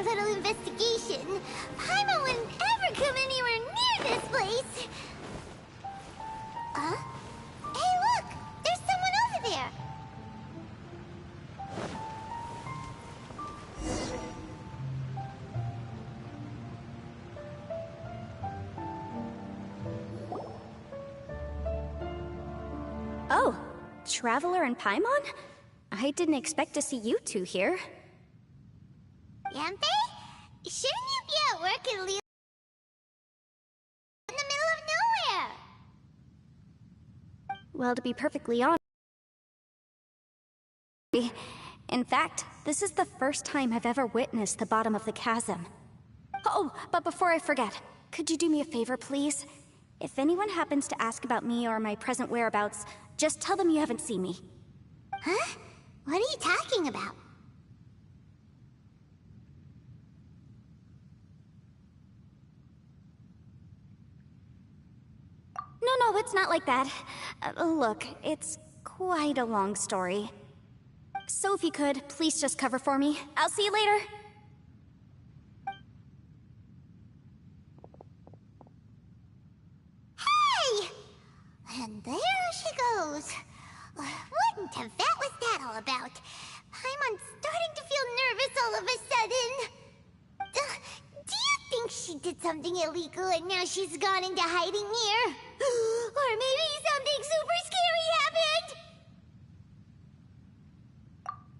our little investigation. Paimon wouldn't ever come anywhere near this place. Hey, look! There's someone over there! Oh, Traveler and Paimon? I didn't expect to see you two here. Yanfei? Shouldn't you be at work in Liyue? In the middle of nowhere? Well, to be perfectly honest... In fact, this is the first time I've ever witnessed the bottom of the chasm. Oh, but before I forget, could you do me a favor, please? If anyone happens to ask about me or my present whereabouts, just tell them you haven't seen me. Huh? What are you talking about? No, it's not like that. Look, it's quite a long story. So if you could, please just cover for me. I'll see you later. Hey! And there she goes. What in Teyvat was that all about? Paimon's starting to feel nervous all of a sudden. Do you think she did something illegal and now she's gone into hiding here? Or maybe something super scary happened?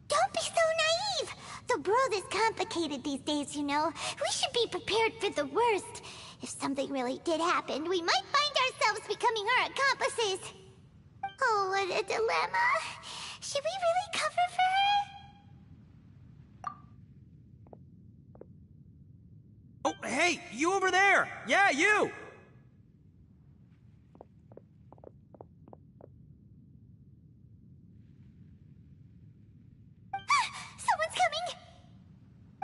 Don't be so naive! The world is complicated these days, you know. We should be prepared for the worst. If something really did happen, we might find ourselves becoming her accomplices. Oh, what a dilemma. Should we really cover for her? Oh, hey, you over there! Yeah, you! Someone's coming!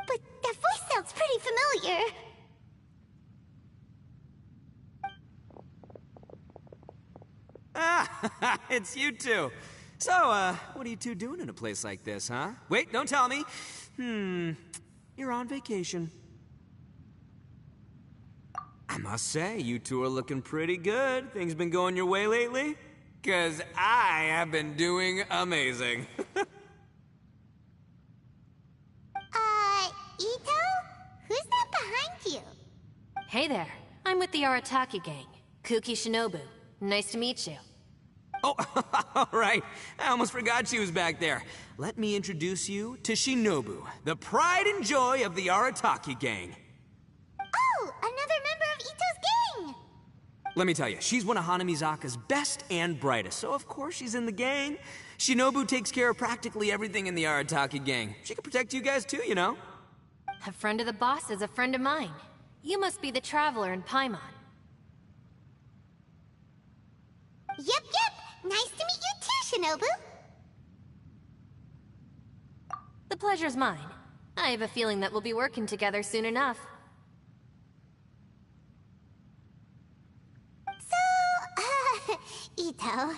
But that voice sounds pretty familiar. Ah, it's you two. So, what are you two doing in a place like this, huh? Wait, don't tell me. You're on vacation. I must say, you two are looking pretty good. Things been going your way lately? 'Cause I have been doing amazing. Ito? Who's that behind you? Hey there, I'm with the Arataki gang. Kuki Shinobu. Nice to meet you. Oh, all right. I almost forgot she was back there. Let me introduce you to Shinobu, the pride and joy of the Arataki gang. Oh, another member of Ito's gang! Let me tell you, she's one of Hanamizaka's best and brightest, so of course she's in the gang. Shinobu takes care of practically everything in the Arataki gang. She can protect you guys too, you know. A friend of the boss is a friend of mine. You must be the Traveler in Paimon. Yep. Nice to meet you too, Shinobu. The pleasure's mine. I have a feeling that we'll be working together soon enough. So, Ito,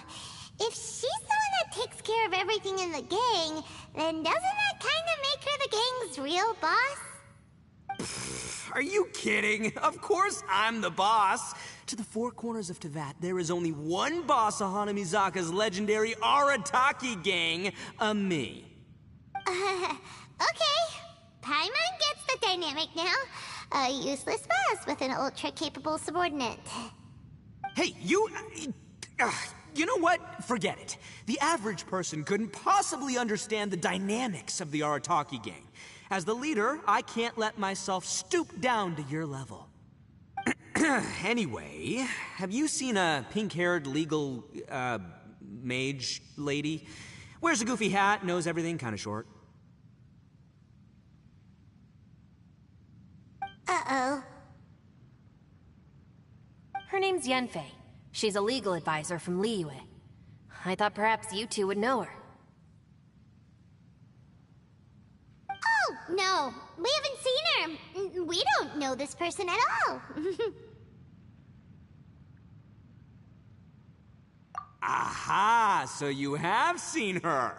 if she's the one that takes care of everything in the gang, then doesn't that kind of make her the gang's real boss? Are you kidding? Of course I'm the boss. To the four corners of Teyvat, there is only one boss of Hanamizaka's legendary Arataki gang, me. Okay. Paimon gets the dynamic now. A useless boss with an ultra-capable subordinate. Hey, you know what? Forget it. The average person couldn't possibly understand the dynamics of the Arataki gang. As the leader, I can't let myself stoop down to your level. Anyway, have you seen a pink-haired legal, mage lady? Wears a goofy hat, knows everything, kinda short. Uh-oh. Her name's Yanfei. She's a legal advisor from Liyue. I thought perhaps you two would know her. Oh, no. We haven't seen her. We don't know this person at all. Aha! So you have seen her!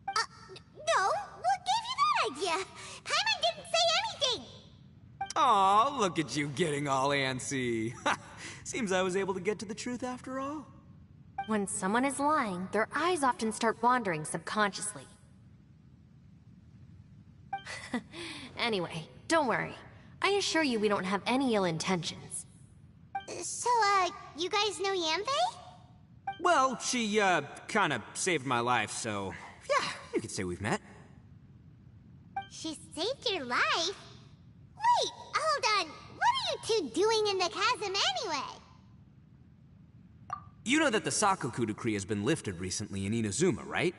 No? What gave you that idea? Paimon didn't say Aw, look at you getting all antsy. Seems I was able to get to the truth after all. When someone is lying, their eyes often start wandering subconsciously. Anyway, don't worry. I assure you we don't have any ill intentions. So, you guys know Yanfei? Well, she, kinda saved my life, so... yeah, you could say we've met. She saved your life? Wait, hold on. What are you two doing in the chasm anyway? You know that the Sakoku decree has been lifted recently in Inazuma, right?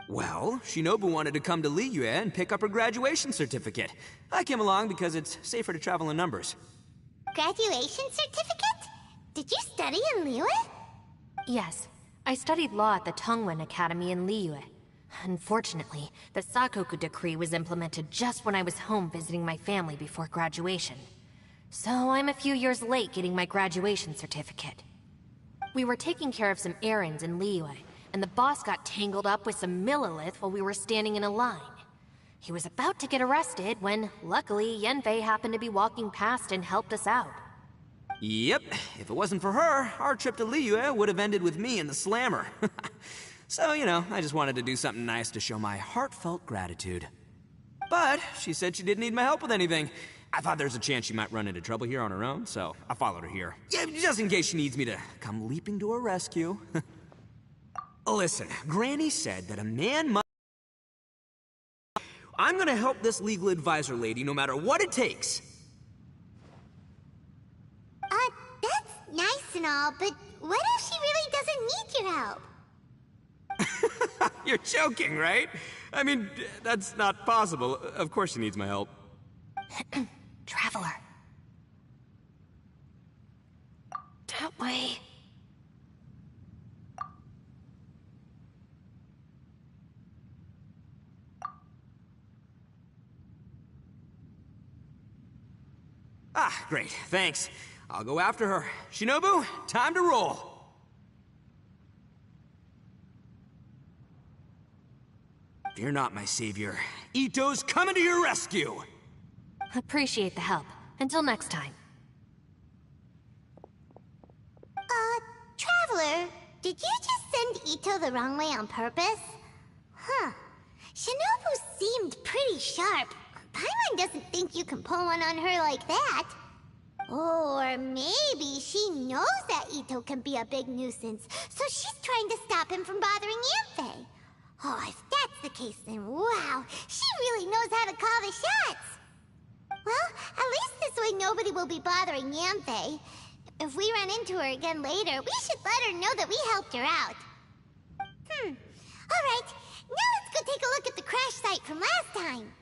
Well, Shinobu wanted to come to Liyue and pick up her graduation certificate. I came along because it's safer to travel in numbers. Graduation certificate? Did you study in Liyue? Yes, I studied law at the Tongwen Academy in Liyue. Unfortunately, the Sakoku decree was implemented just when I was home visiting my family before graduation. So I'm a few years late getting my graduation certificate. We were taking care of some errands in Liyue, and the boss got tangled up with some Millilith while we were standing in a line. He was about to get arrested when, luckily, Yanfei happened to be walking past and helped us out. Yep, if it wasn't for her, our trip to Liyue would have ended with me in the slammer. So, you know, I just wanted to do something nice to show my heartfelt gratitude. But she said she didn't need my help with anything. I thought there's a chance she might run into trouble here on her own, so I followed her here. Yeah, just in case she needs me to come leaping to her rescue. Listen, Granny said that a man must... I'm gonna help this legal advisor lady no matter what it takes. That's nice and all, but what if she really doesn't need your help? You're joking, right? I mean, that's not possible. Of course she needs my help. Traveler. That way. Ah, great. Thanks. I'll go after her. Shinobu, time to roll. Fear not, my savior. Ito's coming to your rescue! Appreciate the help. Until next time. Traveler, did you just send Ito the wrong way on purpose? Huh. Shinobu seemed pretty sharp. Paimon doesn't think you can pull one on her like that. Or maybe she knows that Ito can be a big nuisance, so she's trying to stop him from bothering Yanfei. Oh, if that's the case, then wow, she really knows how to call the shots. Well, at least this way nobody will be bothering Yanfei. If we run into her again later, we should let her know that we helped her out. Alright, now let's go take a look at the crash site from last time.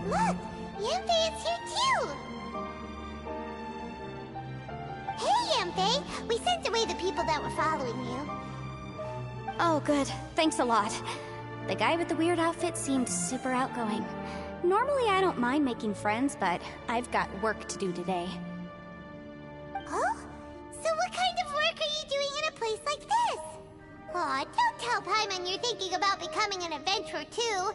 Look! Yanfei is here too! Hey, Yanfei! We sent away the people that were following you. Oh, good. Thanks a lot. The guy with the weird outfit seemed super outgoing. Normally I don't mind making friends, but I've got work to do today. Oh? So what kind of work are you doing in a place like this? Aw, don't tell Paimon you're thinking about becoming an adventurer too.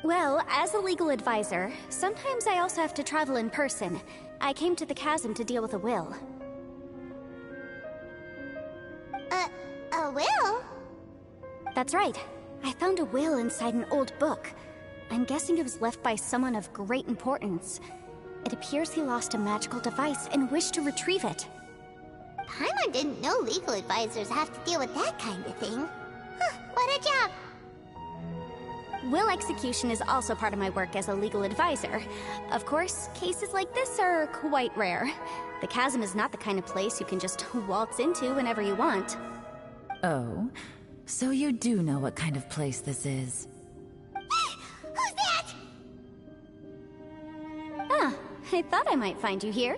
Well, as a legal advisor, sometimes I also have to travel in person. I came to the chasm to deal with a will. A will? That's right. I found a will inside an old book. I'm guessing it was left by someone of great importance. It appears he lost a magical device and wished to retrieve it. Paimon didn't know legal advisors have to deal with that kind of thing. Huh, what a job. Will execution is also part of my work as a legal advisor. Of course, cases like this are quite rare. The Chasm is not the kind of place you can just waltz into whenever you want. Oh, so you do know what kind of place this is. Who's that? Ah, I thought I might find you here.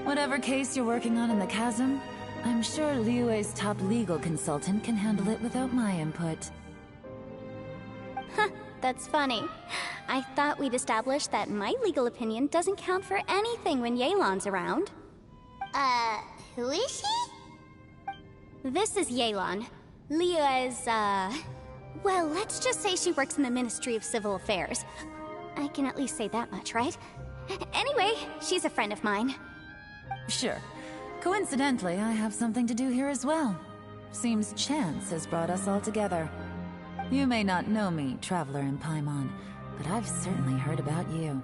Whatever case you're working on in the Chasm, I'm sure Liyue's top legal consultant can handle it without my input. Huh, that's funny. I thought we'd established that my legal opinion doesn't count for anything when Yelan's around. Who is she? This is Yelan. Liyue's, well, let's just say she works in the Ministry of Civil Affairs. I can at least say that much, right? Anyway, she's a friend of mine. Sure. Coincidentally, I have something to do here as well. Seems chance has brought us all together. You may not know me, Traveler in Paimon, but I've certainly heard about you.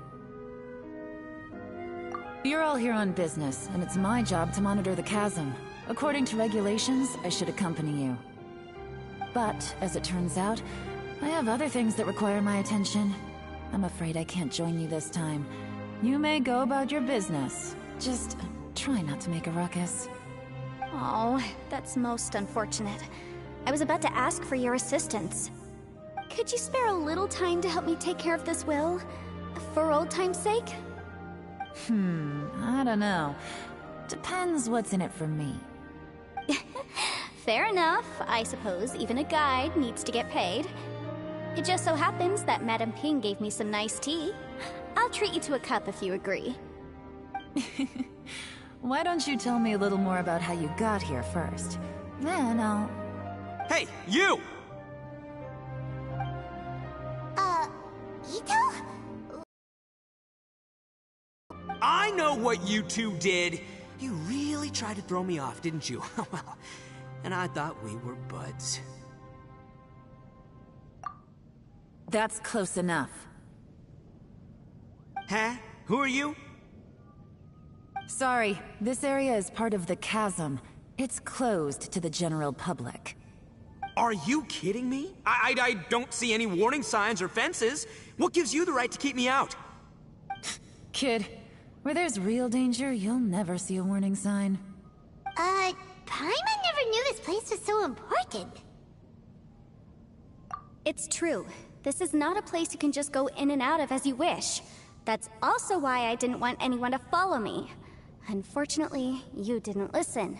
You're all here on business, and it's my job to monitor the Chasm. According to regulations, I should accompany you. But, as it turns out, I have other things that require my attention. I'm afraid I can't join you this time. You may go about your business. Just try not to make a ruckus. Oh, that's most unfortunate. I was about to ask for your assistance. Could you spare a little time to help me take care of this will? For old time's sake? I don't know. Depends what's in it for me. Fair enough. I suppose even a guide needs to get paid. It just so happens that Madame Ping gave me some nice tea. I'll treat you to a cup if you agree. Why don't you tell me a little more about how you got here first? Then I'll... Hey, you! Ito? I know what you two did. You really tried to throw me off, didn't you? Well, and I thought we were buds. That's close enough. Huh? Who are you? Sorry, this area is part of the Chasm. It's closed to the general public. Are you kidding me? I don't see any warning signs or fences. What gives you the right to keep me out? Kid, where there's real danger, you'll never see a warning sign. Paimon never knew this place was so important. It's true. This is not a place you can just go in and out of as you wish. That's also why I didn't want anyone to follow me. Unfortunately, you didn't listen.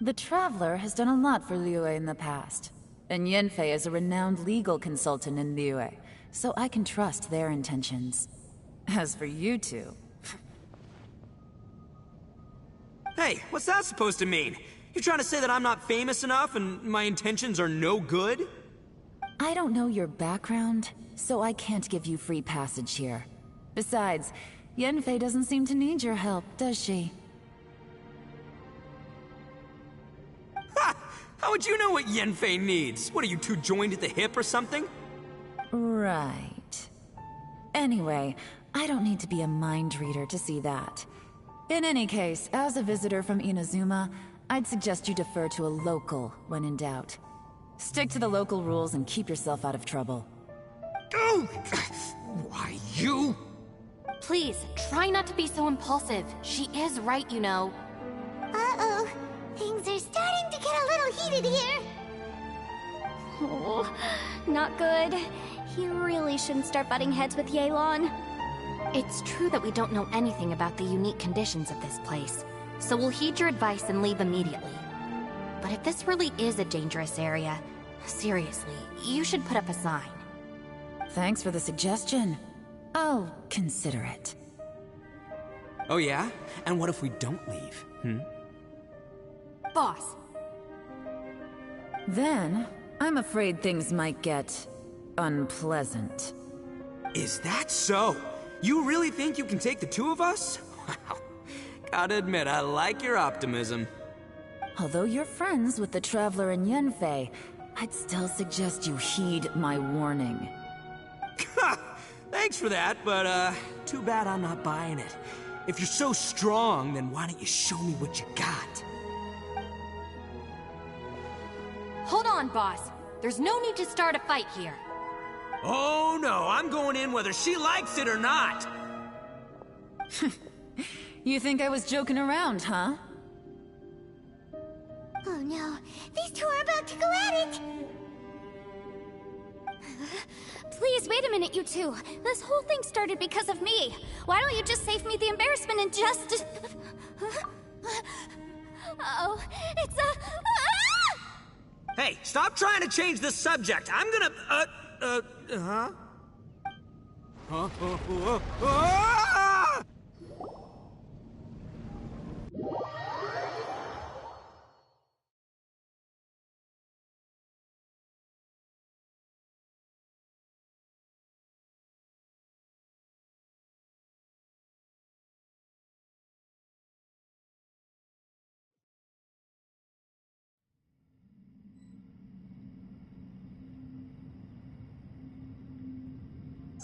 The Traveler has done a lot for Liyue in the past. And Yanfei is a renowned legal consultant in Liyue, so I can trust their intentions. As for you two... Hey, what's that supposed to mean? You trying to say that I'm not famous enough and my intentions are no good? I don't know your background, so I can't give you free passage here. Besides, Yanfei doesn't seem to need your help, does she? Ha! How would you know what Yanfei needs? What, are you two joined at the hip or something? Right. Anyway, I don't need to be a mind reader to see that. In any case, as a visitor from Inazuma, I'd suggest you defer to a local when in doubt. Stick to the local rules and keep yourself out of trouble. Oh! Why, you? Please, try not to be so impulsive. She is right, you know. Uh-oh. Things are starting to get a little heated here. Oh, not good. He really shouldn't start butting heads with Yelan. It's true that we don't know anything about the unique conditions of this place, so we'll heed your advice and leave immediately. But if this really is a dangerous area, seriously, you should put up a sign. Thanks for the suggestion. I'll consider it. Oh yeah? And what if we don't leave? Boss, Then, I'm afraid things might get... unpleasant. Is that so? You really think you can take the two of us? Wow. Gotta admit, I like your optimism. Although you're friends with the Traveler and Yanfei, I'd still suggest you heed my warning. Thanks for that, but, too bad I'm not buying it. If you're so strong, then why don't you show me what you got? Hold on, boss. There's no need to start a fight here. Oh no, I'm going in whether she likes it or not! You think I was joking around, huh? Oh no, these two are about to go at it! Please, wait a minute, you two. This whole thing started because of me. Why don't you just save me the embarrassment and just... Oh, it's a... Hey, stop trying to change the subject! I'm gonna... Huh? Ah!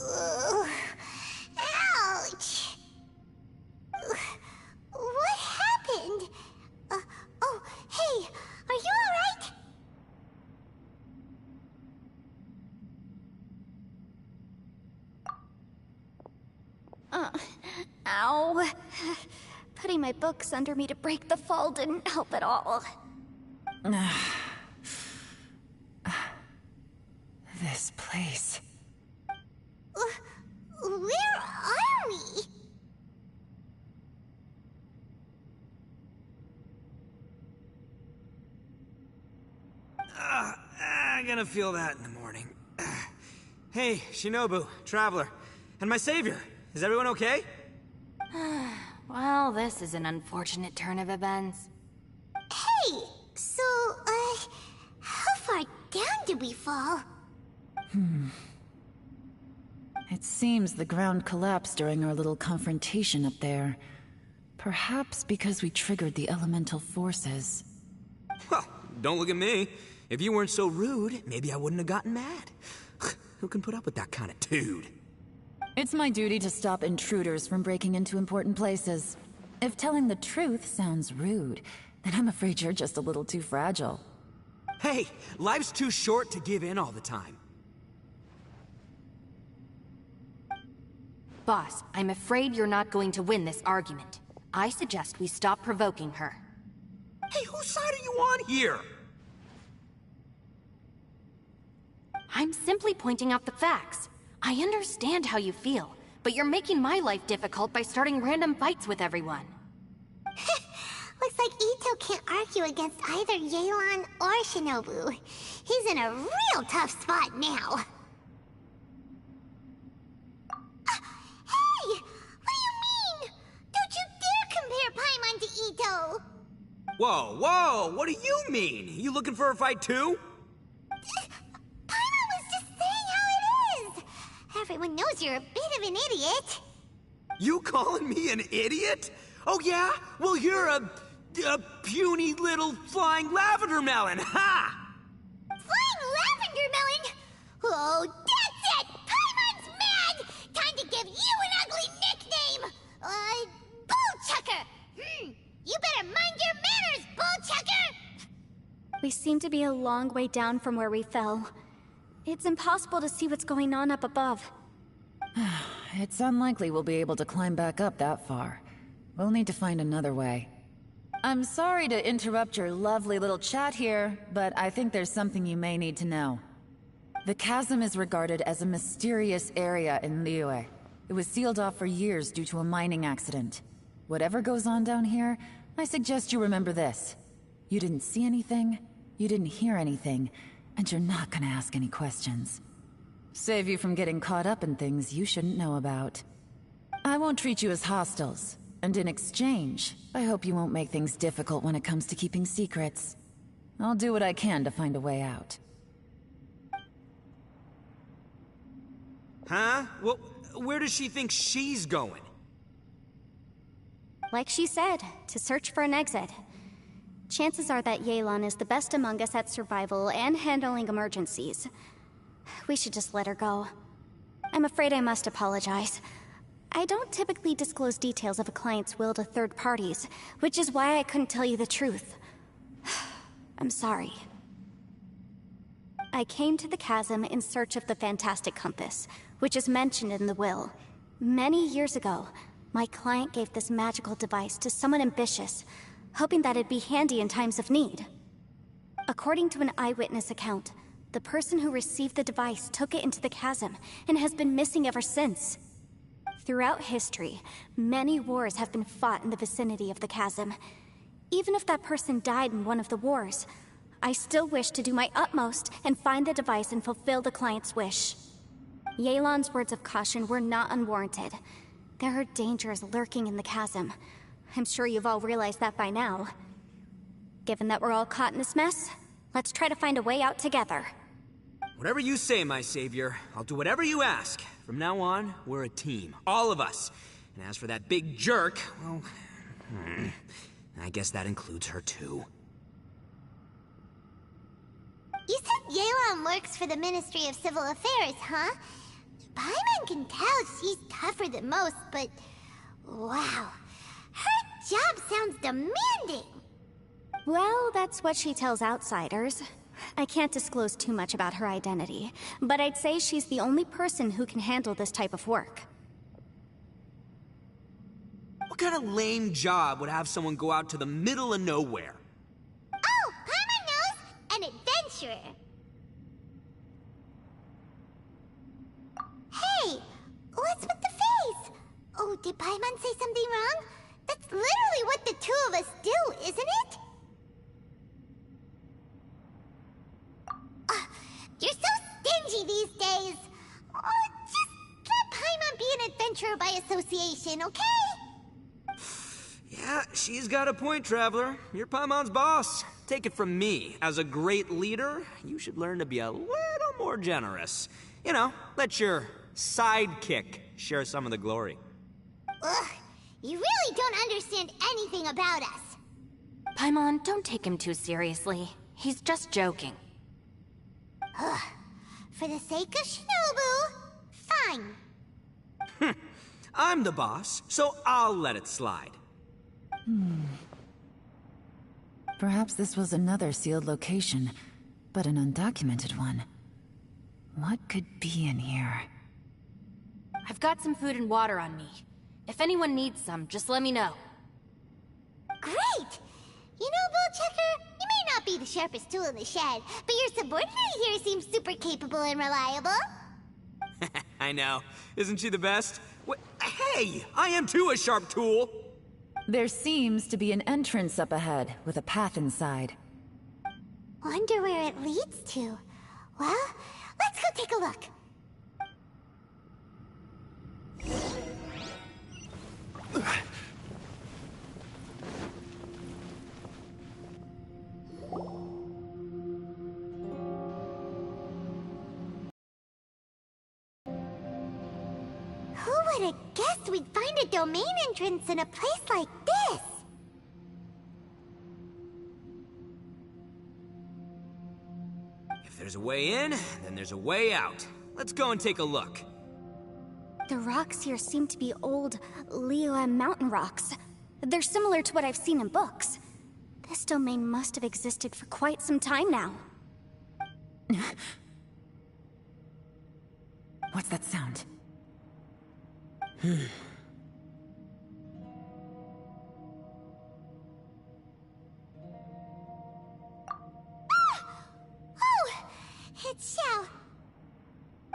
Ugh. Ouch! What happened? Oh, hey, are you alright? Ow. Putting my books under me to break the fall didn't help at all. This place. Where are we? I'm gonna feel that in the morning. Hey, Shinobu, Traveler, and my savior. Is everyone okay? Well, this is an unfortunate turn of events. Hey, so, how far down did we fall? It seems the ground collapsed during our little confrontation up there. Perhaps because we triggered the elemental forces. Well, don't look at me. If you weren't so rude, maybe I wouldn't have gotten mad. Who can put up with that kind of dude? It's my duty to stop intruders from breaking into important places. If telling the truth sounds rude, then I'm afraid you're just a little too fragile. Hey, life's too short to give in all the time. Boss, I'm afraid you're not going to win this argument. I suggest we stop provoking her. Hey, whose side are you on here? I'm simply pointing out the facts. I understand how you feel, but you're making my life difficult by starting random fights with everyone. Looks like Ito can't argue against either Yelan or Shinobu. He's in a real tough spot now. Hey! What do you mean? Don't you dare compare Paimon to Ito! Whoa, whoa, what do you mean? You looking for a fight too? Paimon was just saying how it is! Everyone knows you're a bit of an idiot. You calling me an idiot? Oh yeah? Well, you're a puny little flying lavender melon, ha! Flying lavender melon? Oh, that's it! Paimon's mad! Time to give you an ugly nickname! Bullchucker! You better mind your manners, Bullchucker! We seem to be a long way down from where we fell. It's impossible to see what's going on up above. It's unlikely we'll be able to climb back up that far. We'll need to find another way. I'm sorry to interrupt your lovely little chat here, but I think there's something you may need to know. The chasm is regarded as a mysterious area in Liyue. It was sealed off for years due to a mining accident. Whatever goes on down here, I suggest you remember this. You didn't see anything, you didn't hear anything, and you're not gonna ask any questions. Save you from getting caught up in things you shouldn't know about. I won't treat you as hostiles, and in exchange, I hope you won't make things difficult when it comes to keeping secrets. I'll do what I can to find a way out. Huh? Well, where does she think she's going? Like she said, to search for an exit. Chances are that Yelan is the best among us at survival and handling emergencies. We should just let her go. I'm afraid I must apologize. I don't typically disclose details of a client's will to third parties, which is why I couldn't tell you the truth. I'm sorry. I came to the Chasm in search of the Fantastic Compass, which is mentioned in the will. Many years ago, my client gave this magical device to someone ambitious, hoping that it'd be handy in times of need. According to an eyewitness account, the person who received the device took it into the Chasm and has been missing ever since. Throughout history, many wars have been fought in the vicinity of the Chasm. Even if that person died in one of the wars, I still wish to do my utmost and find the device and fulfill the client's wish. Yelan's words of caution were not unwarranted. There are dangers lurking in the Chasm. I'm sure you've all realized that by now. Given that we're all caught in this mess, let's try to find a way out together. Whatever you say, my savior. I'll do whatever you ask. From now on, we're a team. All of us. And as for that big jerk, well... I guess that includes her too. You said Yelan works for the Ministry of Civil Affairs, huh? Paimon can tell she's tougher than most, but... wow. Her job sounds demanding! Well, that's what she tells outsiders. I can't disclose too much about her identity, but I'd say she's the only person who can handle this type of work. What kind of lame job would have someone go out to the middle of nowhere? Oh, Paimon knows! An adventurer! Hey! What's with the face? Oh, did Paimon say something wrong? That's literally what the two of us do, isn't it? You're so stingy these days! Oh, just let Paimon be an adventurer by association, okay? Yeah, she's got a point, Traveler. You're Paimon's boss. Take it from me. As a great leader, you should learn to be a little more generous. You know, let your sidekick share some of the glory. Ugh, you really don't understand anything about us. Paimon, don't take him too seriously. He's just joking. For the sake of Shinobu, fine. I'm the boss, so I'll let it slide. Perhaps this was another sealed location, but an undocumented one. What could be in here? I've got some food and water on me. If anyone needs some, just let me know. Great! You know, Bullchecker, you may not be the sharpest tool in the shed, but your subordinate here seems super capable and reliable. I know. Isn't she the best? Hey! I am too a sharp tool! There seems to be an entrance up ahead, with a path inside. Wonder where it leads to. Well, let's go take a look. Who would have guessed we'd find a domain entrance in a place like this? If there's a way in, then there's a way out. Let's go and take a look. The rocks here seem to be old Liyue mountain rocks. They're similar to what I've seen in books. This domain must have existed for quite some time now. What's that sound? Oh, it's Xiao.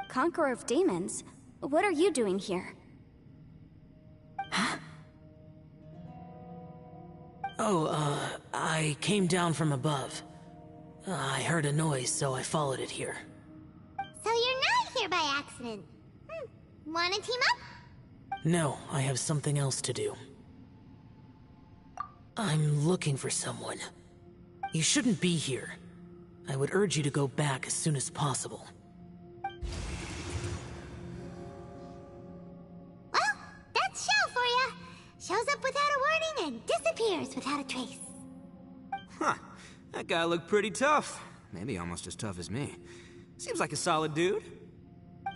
Conqueror of Demons? What are you doing here? I came down from above. I heard a noise, so I followed it here. So you're not here by accident. Wanna team up? No, I have something else to do. I'm looking for someone. You shouldn't be here. I would urge you to go back as soon as possible. Well, that's Xiao for ya. Shows up without a warning and disappears without a trace. Huh. That guy looked pretty tough. Maybe almost as tough as me. Seems like a solid dude.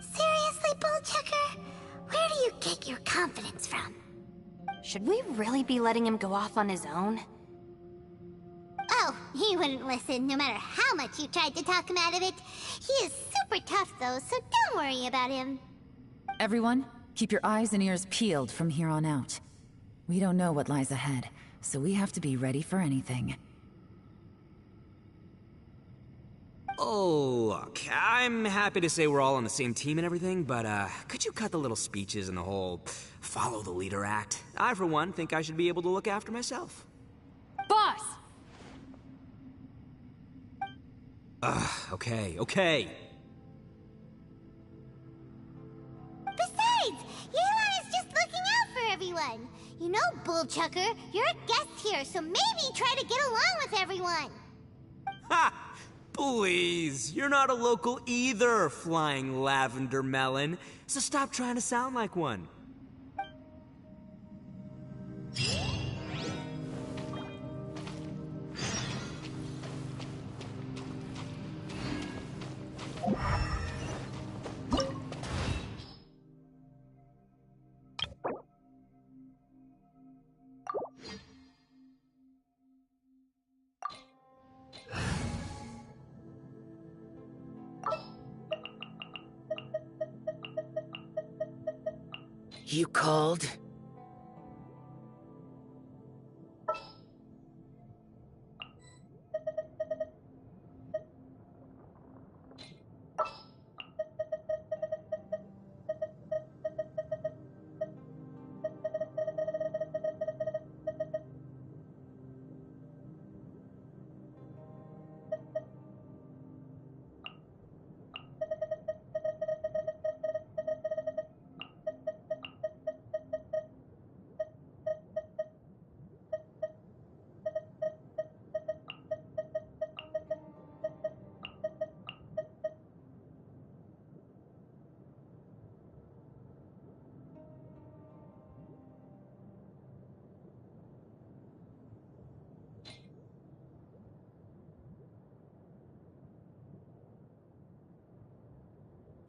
Seriously? Seriously, Bullchucker? Where do you get your confidence from? Should we really be letting him go off on his own? Oh, he wouldn't listen no matter how much you tried to talk him out of it. He is super tough though, so don't worry about him. Everyone, keep your eyes and ears peeled from here on out. We don't know what lies ahead, so we have to be ready for anything. Oh, look, I'm happy to say we're all on the same team and everything, but, could you cut the little speeches and the whole follow the leader act? I, for one, think I should be able to look after myself. Boss! Okay. Besides, Yelan is just looking out for everyone. You know, Bullchucker, you're a guest here, so maybe try to get along with everyone. Ha! Please, you're not a local either, flying lavender melon, so stop trying to sound like one. You called?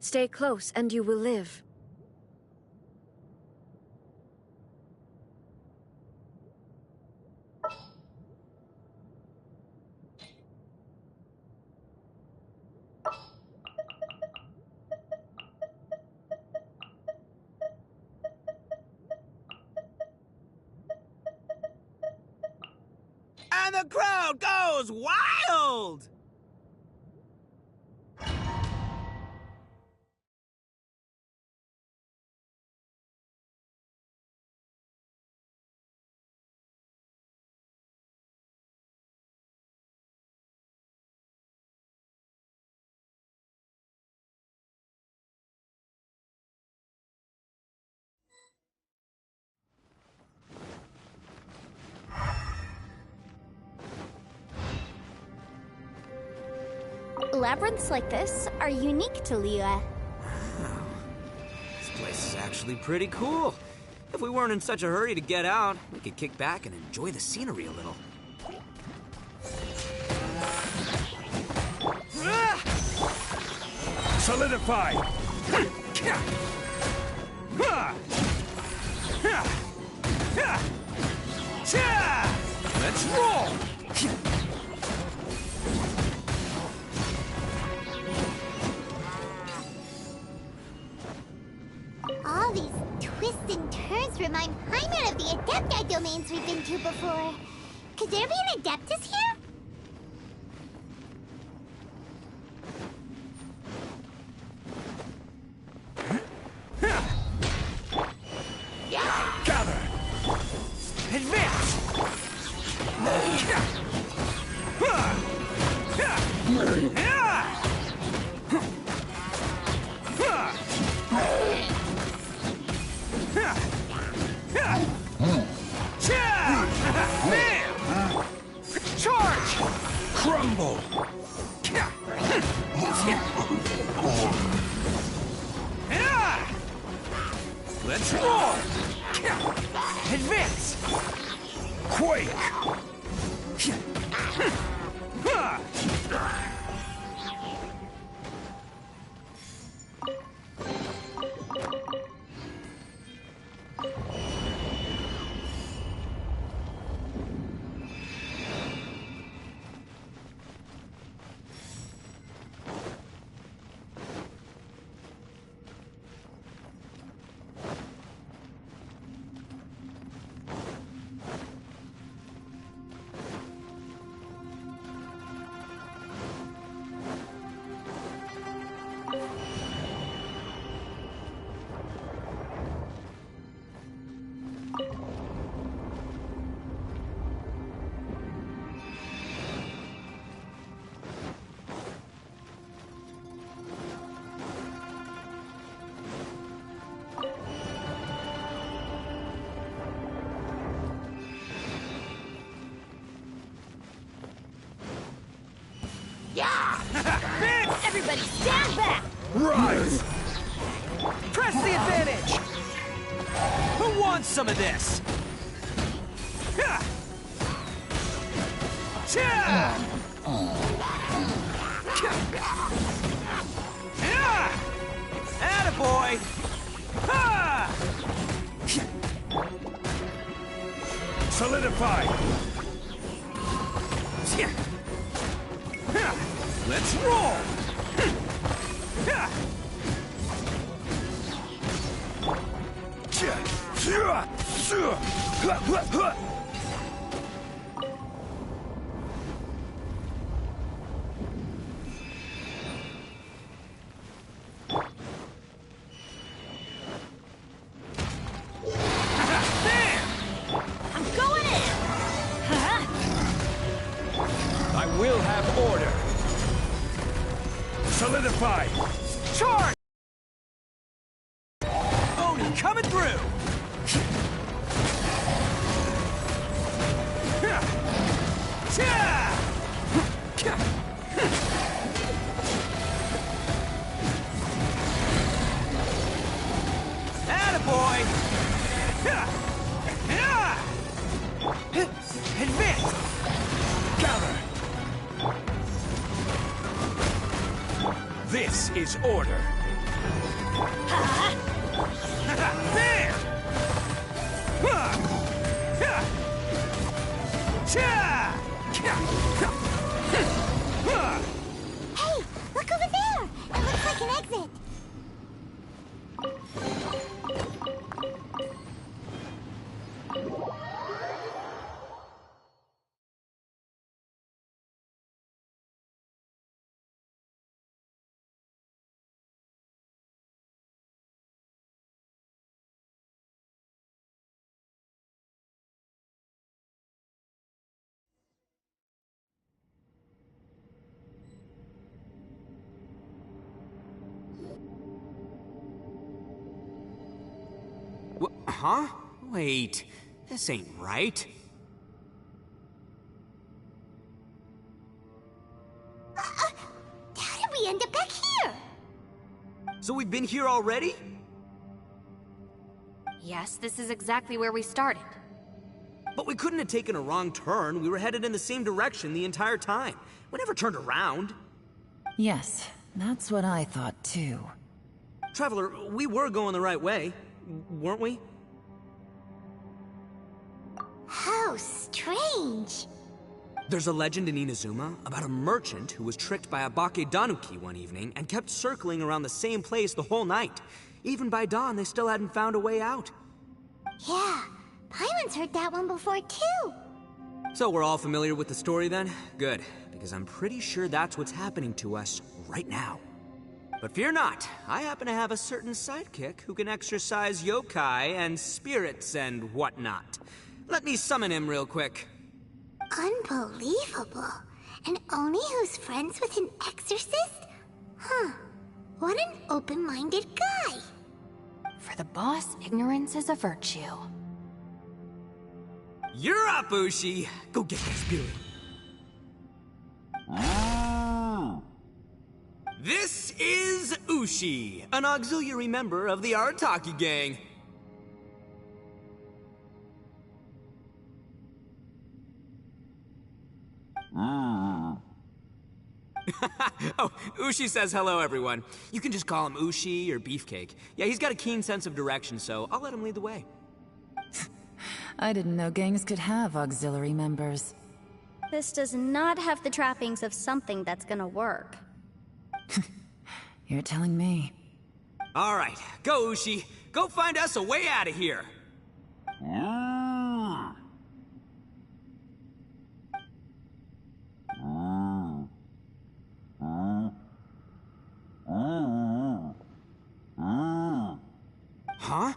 Stay close and you will live. And the crowd goes wild! Labyrinths like this are unique to Liyue. This place is actually pretty cool. If we weren't in such a hurry to get out, we could kick back and enjoy the scenery a little. Solidify! Let's roll! All these twists and turns remind Paimon of the Adepti domains we've been to before. Could there be an Adeptus here? Gather! Advance! Charge! Crumble! Let's roar! Advance! Quake! Everybody stand back! Rise! Press the advantage! Who wants some of this? Ha! Cha! Attaboy! Ha! Solidify! Let's roll! I'm going in! I will have order. Solidify! Charge! Oni coming through! Attaboy! Advance! Gather! This is order. There! Hey, look over there! It looks like an exit. Huh? Wait, this ain't right. How did we end up back here? So we've been here already? Yes, this is exactly where we started. But we couldn't have taken a wrong turn. We were headed in the same direction the entire time. We never turned around. Yes, that's what I thought too. Traveler, we were going the right way, weren't we? How strange. There's a legend in Inazuma about a merchant who was tricked by a Bakedanuki one evening and kept circling around the same place the whole night. Even by dawn, they still hadn't found a way out. Yeah, Paimon's heard that one before too. So we're all familiar with the story then? Good, because I'm pretty sure that's what's happening to us right now. But fear not, I happen to have a certain sidekick who can exercise yokai and spirits and whatnot. Let me summon him real quick. Unbelievable. An Oni who's friends with an exorcist? Huh. What an open-minded guy. For the boss, ignorance is a virtue. You're up, Ushi! Go get that spirit. This is Ushi, an auxiliary member of the Arataki gang. Oh, Ushi says hello, everyone. You can just call him Ushi or Beefcake. Yeah, he's got a keen sense of direction, so I'll let him lead the way. I didn't know gangs could have auxiliary members. This does not have the trappings of something that's gonna work. You're telling me. All right, go, Ushi. Go find us a way out of here. Huh?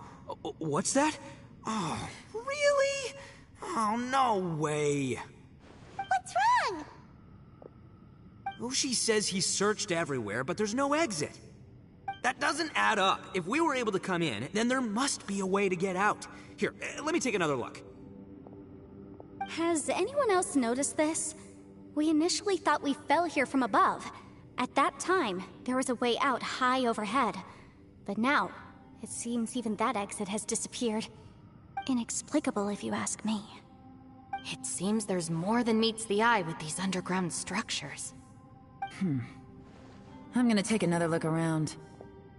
What's that? Oh, really? Oh, no way. What's wrong? Ushi says he searched everywhere, but there's no exit. That doesn't add up. If we were able to come in, then there must be a way to get out. Here, let me take another look. Has anyone else noticed this? We initially thought we fell here from above, At that time, there was a way out high overhead. But now, it seems even that exit has disappeared. Inexplicable, if you ask me. It seems there's more than meets the eye with these underground structures. I'm gonna take another look around.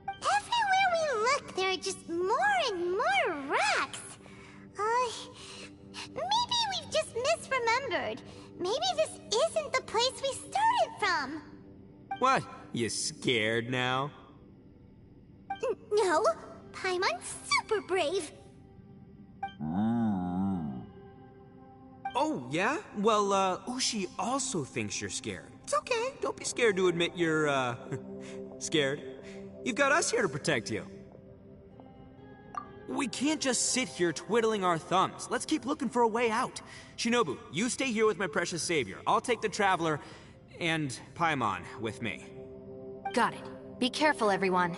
Everywhere we look, there are just more and more rocks. Maybe we've just misremembered. Maybe this isn't the place we started from. What? You scared now? No, Paimon's super brave. Oh, yeah? Well, Ushi also thinks you're scared. It's okay. Don't be scared to admit you're, scared. You've got us here to protect you. We can't just sit here twiddling our thumbs. Let's keep looking for a way out. Shinobu, you stay here with my precious savior. I'll take the Traveler and Paimon with me. Got it. Be careful, everyone.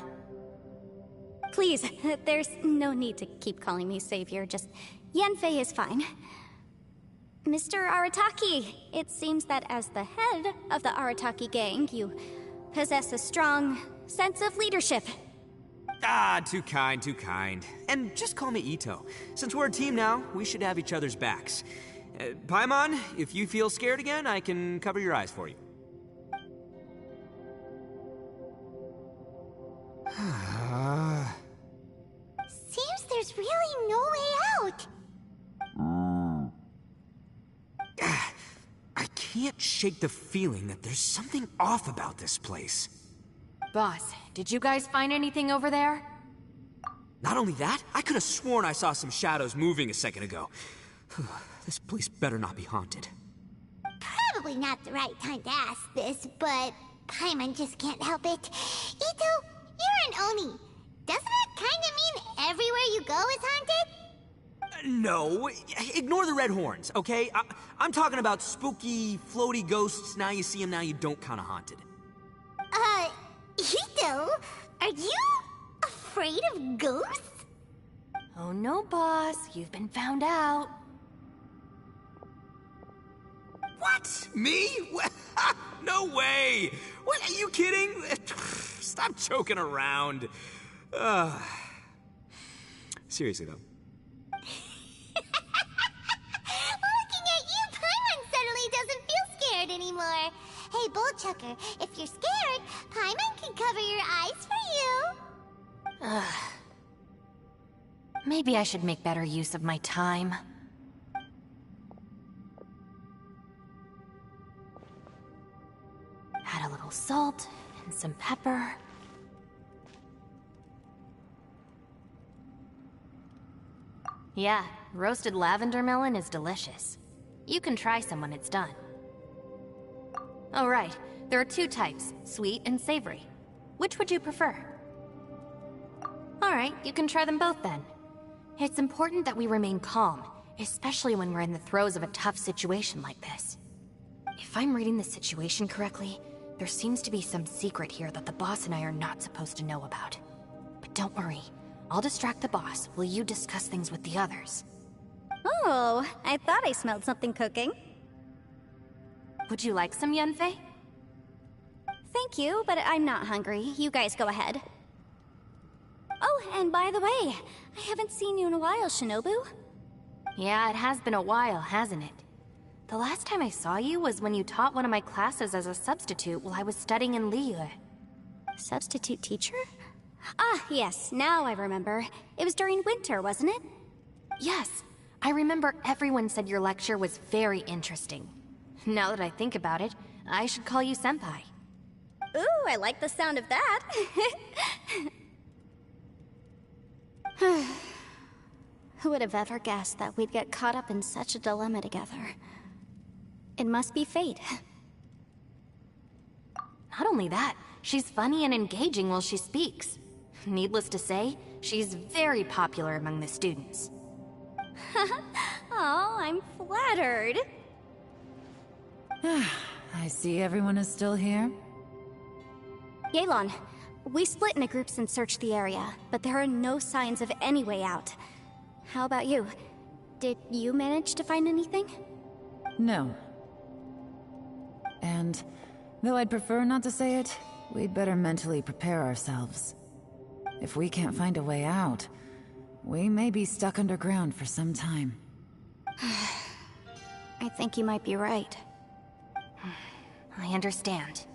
Please, there's no need to keep calling me savior, just Yanfei is fine. Mr. Arataki, it seems that as the head of the Arataki gang, you possess a strong sense of leadership. Ah, too kind, too kind. And just call me Ito. Since we're a team now, we should have each other's backs. Paimon, if you feel scared again, I can cover your eyes for you. Seems there's really no way out. I can't shake the feeling that there's something off about this place. Boss, did you guys find anything over there? Not only that, I could have sworn I saw some shadows moving a second ago. This place better not be haunted. Probably not the right time to ask this, but Paimon just can't help it. Ito, you're an Oni. Doesn't that kind of mean everywhere you go is haunted? No, ignore the red horns, okay? I'm talking about spooky, floaty ghosts. Now you see them, now you don't kind of haunted. Ito, are you afraid of ghosts? Oh no, boss. You've been found out. What? Me? No way! What, are you kidding? Stop joking around. Seriously, though. Looking at you, Paimon suddenly doesn't feel scared anymore. Hey, Bullchucker, if you're scared, Paimon can cover your eyes for you. Maybe I should make better use of my time. Add a little salt and some pepper. Yeah, roasted lavender melon is delicious. You can try some when it's done. Oh right, there are two types, sweet and savory. Which would you prefer? Alright, you can try them both then. It's important that we remain calm, especially when we're in the throes of a tough situation like this. If I'm reading the situation correctly, there seems to be some secret here that the boss and I are not supposed to know about. But don't worry, I'll distract the boss while you discuss things with the others. Oh, I thought I smelled something cooking. Would you like some Yanfei? Thank you, but I'm not hungry. You guys go ahead. Oh, and by the way, I haven't seen you in a while, Shinobu. Yeah, it has been a while, hasn't it? The last time I saw you was when you taught one of my classes as a substitute while I was studying in Liyue. Substitute teacher? Ah, yes, now I remember. It was during winter, wasn't it? Yes, I remember everyone said your lecture was very interesting. Now that I think about it, I should call you Senpai. Ooh, I like the sound of that. Who would have ever guessed that we'd get caught up in such a dilemma together? It must be fate. Not only that, she's funny and engaging while she speaks. Needless to say, she's very popular among the students. Oh, I'm flattered. I see everyone is still here. Yelan, we split into groups and searched the area, but there are no signs of any way out. How about you? Did you manage to find anything? No. And Though I'd prefer not to say it, we'd better mentally prepare ourselves. If we can't find a way out, we may be stuck underground for some time. I think you might be right. I understand.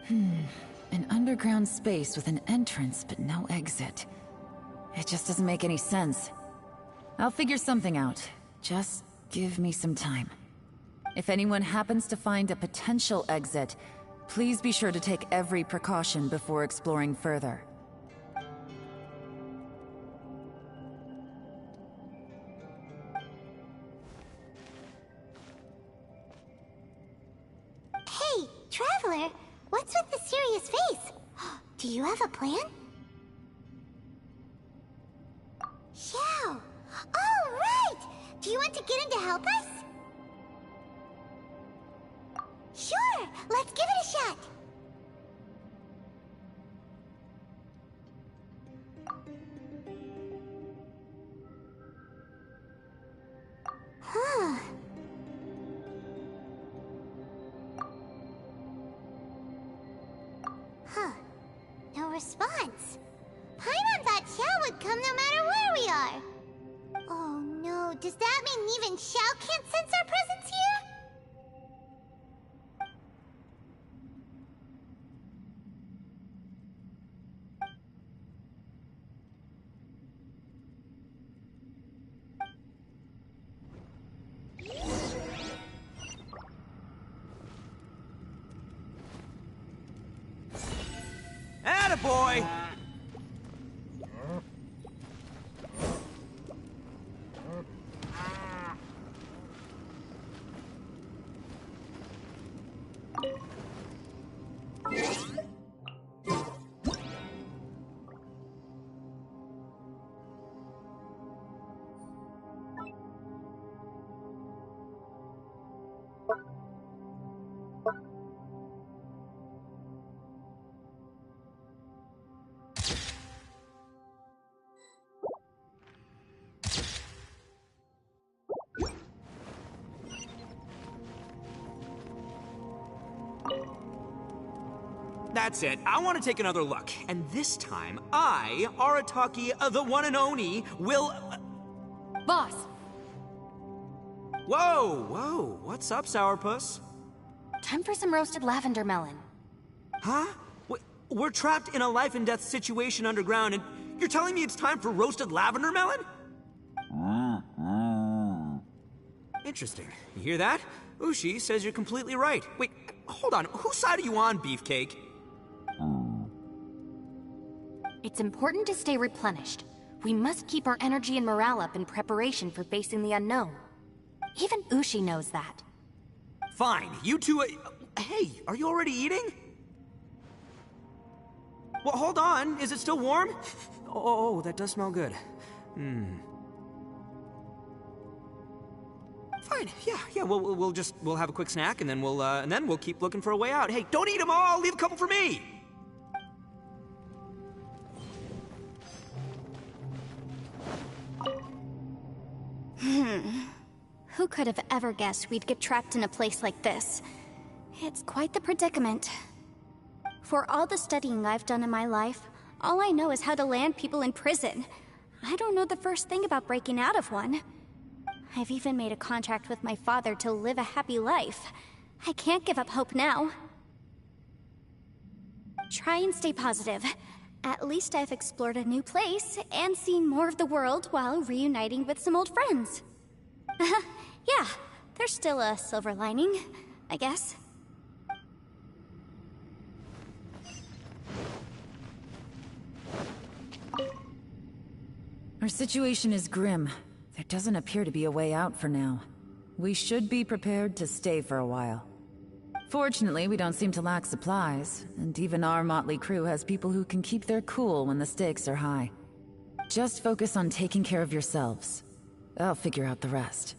An underground space with an entrance but no exit. It just doesn't make any sense. I'll figure something out. Just give me some time. If anyone happens to find a potential exit, please be sure to take every precaution before exploring further. Hey, Traveler, what's with the serious face? Do you have a plan? Xiao! Oh, right! Do you want to get in to help us? Sure! Let's give it a shot! Huh. Huh. No response. Paimon thought Xiao would come no matter where we are. Oh no, does that mean even Xiao can't sense our presence here? Attaboy! That's it. I want to take another look. And this time, I, Arataki, the one and only, will... Boss! Whoa, whoa. What's up, Sourpuss? Time for some roasted lavender melon. Huh? We're trapped in a life and death situation underground, and you're telling me it's time for roasted lavender melon? Interesting. You hear that? Ushi says you're completely right. Wait, hold on. Whose side are you on, Beefcake? It's important to stay replenished. We must keep our energy and morale up in preparation for facing the unknown. Even Ushi knows that. Fine, you two... hey, are you already eating? Well, hold on. Is it still warm? Oh, that does smell good. Fine. Yeah. We'll have a quick snack, and then we'll keep looking for a way out. Hey, don't eat them all. Leave a couple for me. Who could have ever guessed we'd get trapped in a place like this? It's quite the predicament. For all the studying I've done in my life, all I know is how to land people in prison. I don't know the first thing about breaking out of one. I've even made a contract with my father to live a happy life. I can't give up hope now. Try and stay positive. At least I've explored a new place and seen more of the world while reuniting with some old friends. Yeah, there's still a silver lining, I guess. Our situation is grim. There doesn't appear to be a way out for now. We should be prepared to stay for a while. Fortunately, we don't seem to lack supplies, and even our motley crew has people who can keep their cool when the stakes are high. Just focus on taking care of yourselves. I'll figure out the rest.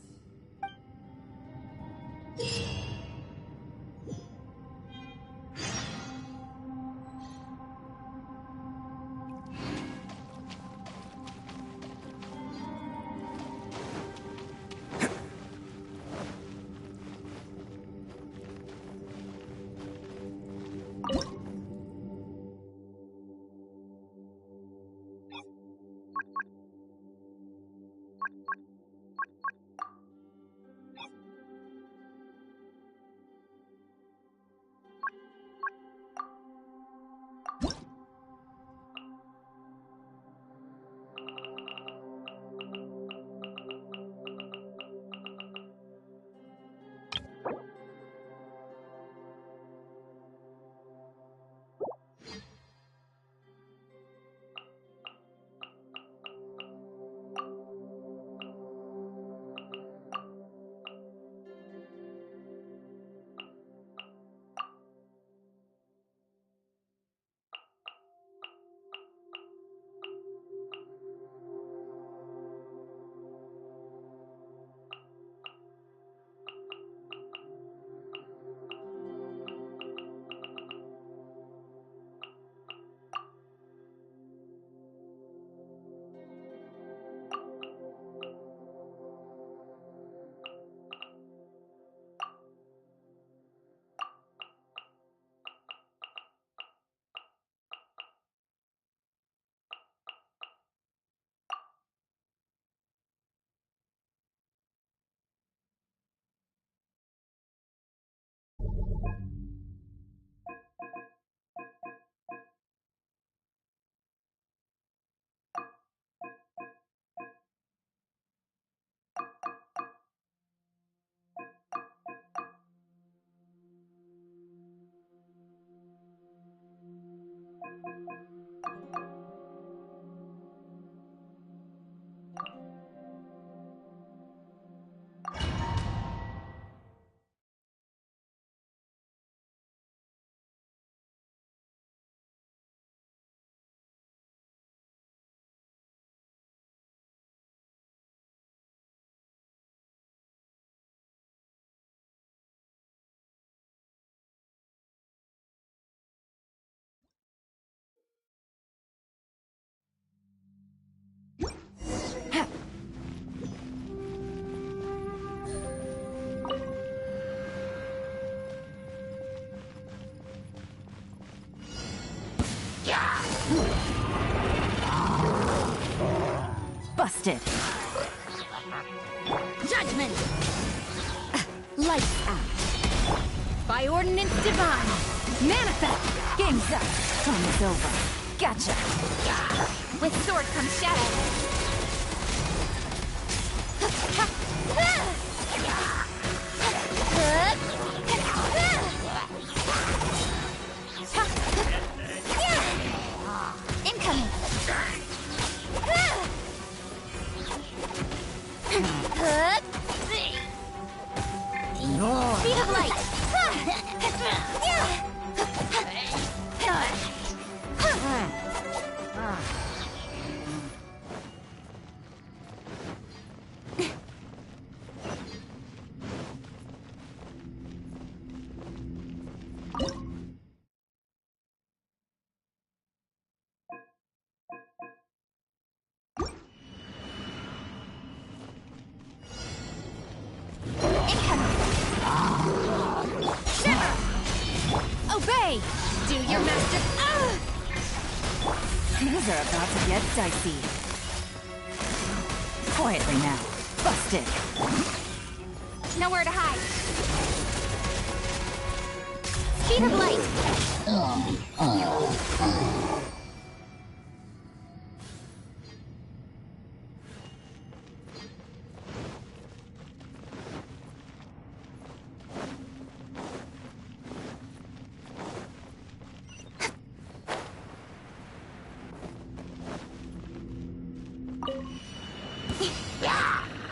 Busted. Judgment! Lights out. By ordinance divine. Manifest! Game's up. Fun's over. Gotcha. With sword comes shadow. Incoming. Speed of light. Obey! Do your master... Things are about to get dicey. Quietly now. Busted. Nowhere to hide. Speed of light.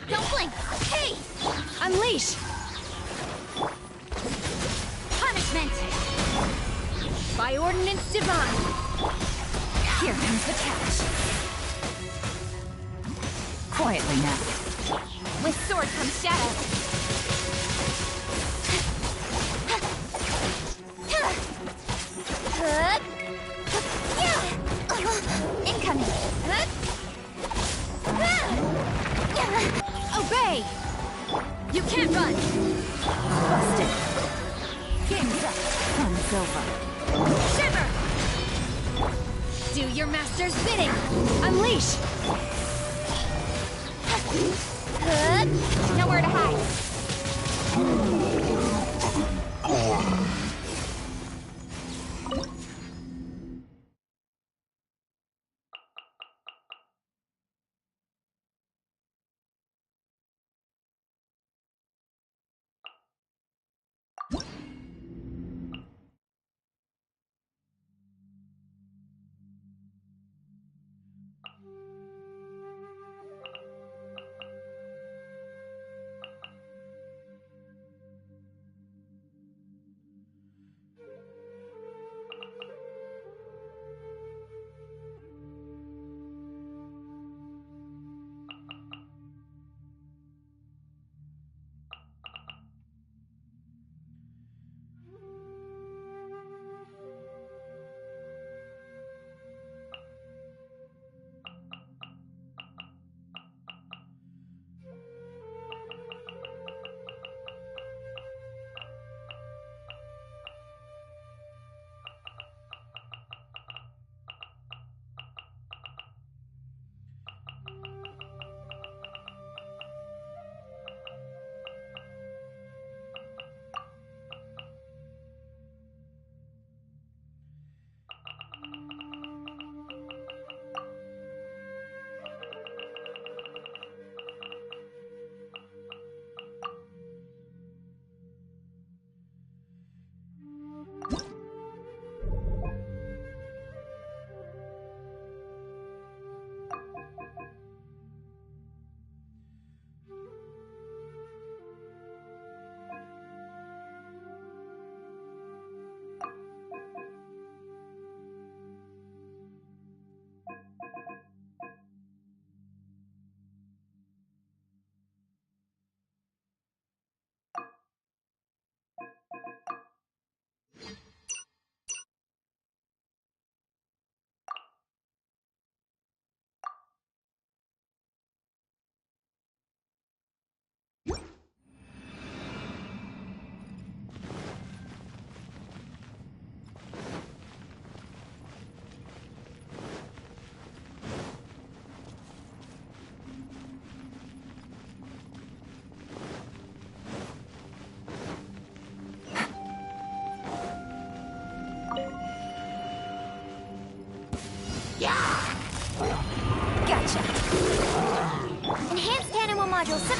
Don't blink! Hey! Unleash! Punishment! By ordinance divine. Here comes the catch. Quietly now. With sword comes shadow. Incoming. Obey! You can't run! Busted. Game's up. Fun's over. Shiver! Do your master's bidding! Unleash! Nowhere to hide.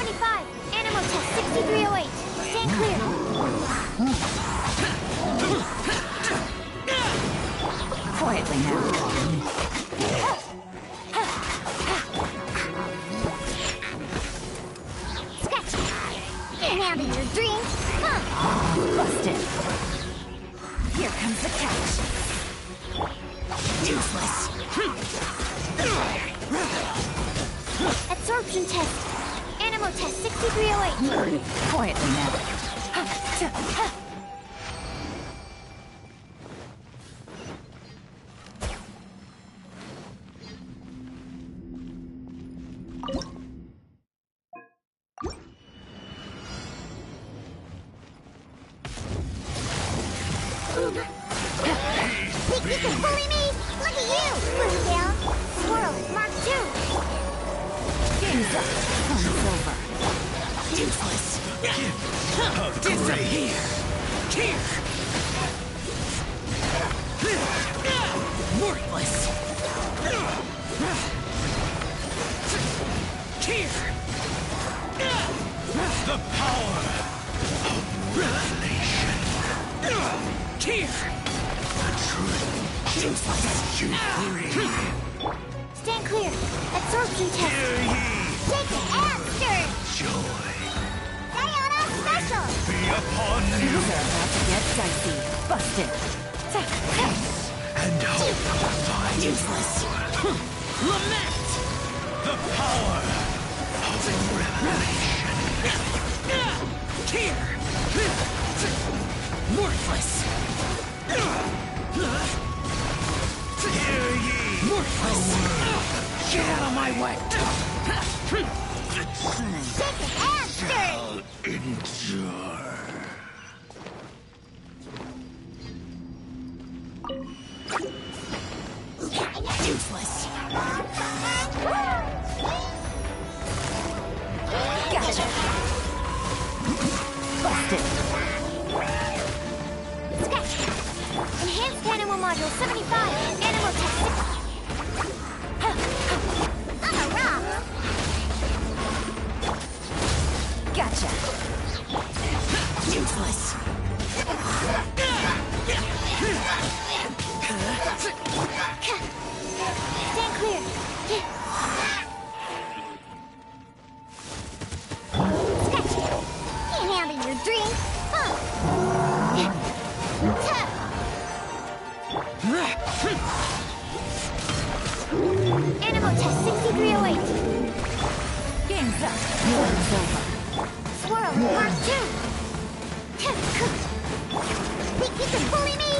75. Animal test 6308. Stand clear. Quietly now. Sketch. Getting out of your dream. Huh. Busted. Here comes the catch. Useless. Absorption test. Animal test 6308. Quietly now. Think you can bully me? Look at you! Blue down. Swirl. Mark 2. Game's up. Fun's over. Useless. Disappear! Here! Worthless! Here! The power of revelation. Here! The truth shall set you free. Stand clear. Absorption test. Hear ye! Take the answer! Joy Diana special! be upon you, Things are about to get dicey. Busted. and hope find Useless. Lament! the power of revelation. Here! Worthless! Hear ye! Worthless! Get out of my way! The truth Take the answer! shall endure. Useless. Gotcha. Busted. Sketch! Enhanced animal module 75. Animal test 6. I'm a rock! Gotcha. Useless. Stand clear. Sketch! Getting out of your dream. Huh. Animal test 6308. Game's up. War's over. Swirl, Mark 2. Think you can bully me?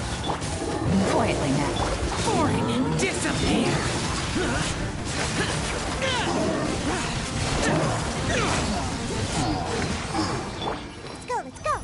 Quietly now. Boring! Disappear! Let's go, let's go.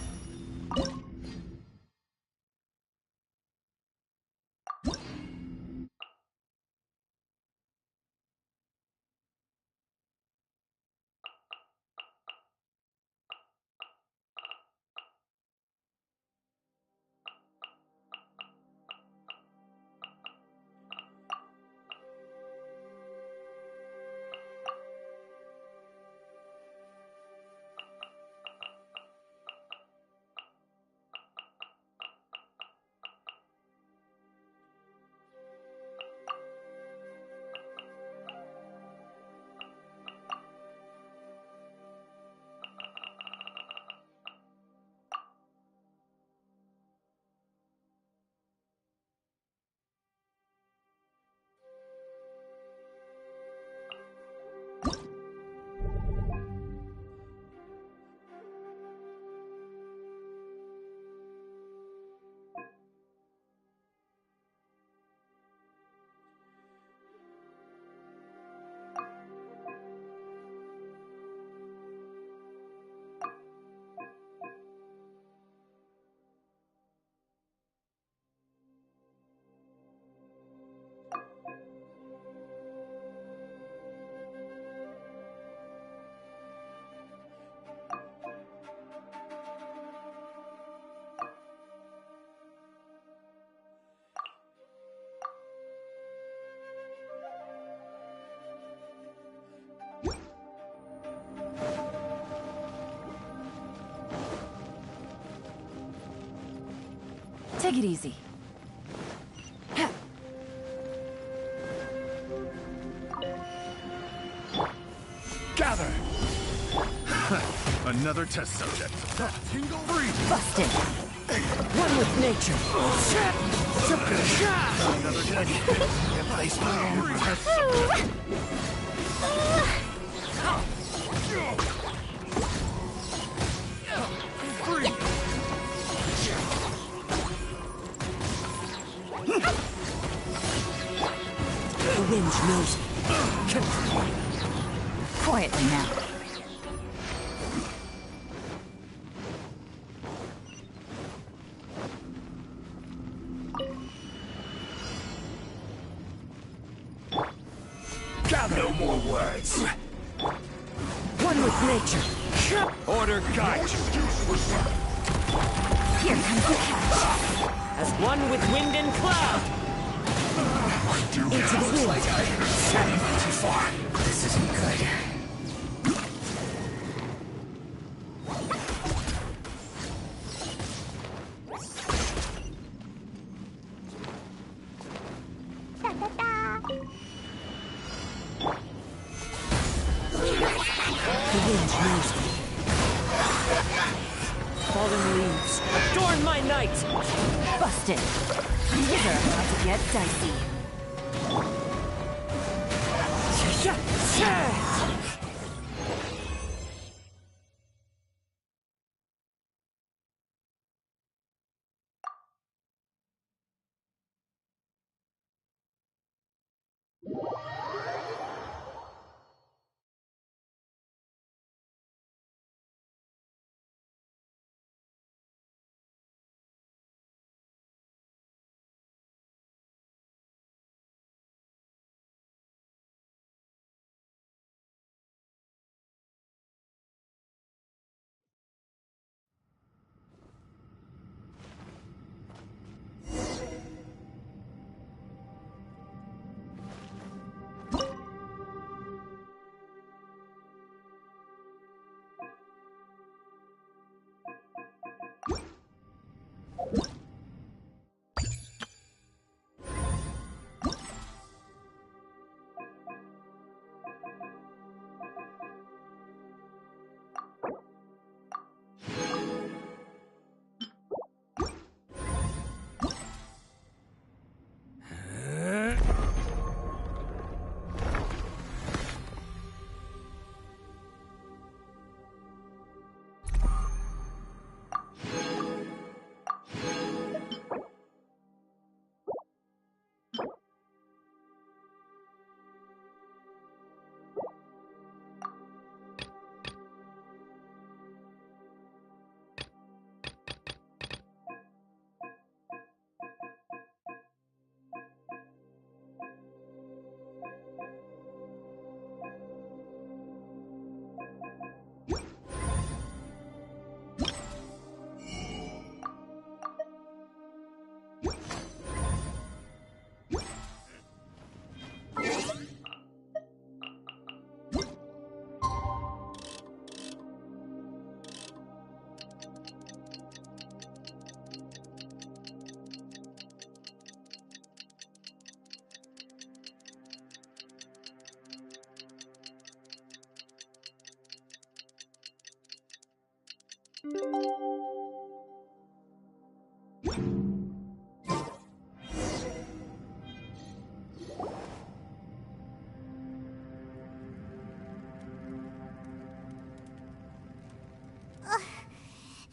Take it easy. Gather! Another test subject. Freeze! Busted. One with nature. Another test. The wind knows me. Quietly now. Gather! No more words. One with nature. Order guide. Here comes the catch. As one with wind and cloud. Into the wind. Too far. This isn't good. The wind knows me. Fallen leaves, adorn my night! Busted. These are about to get dicey.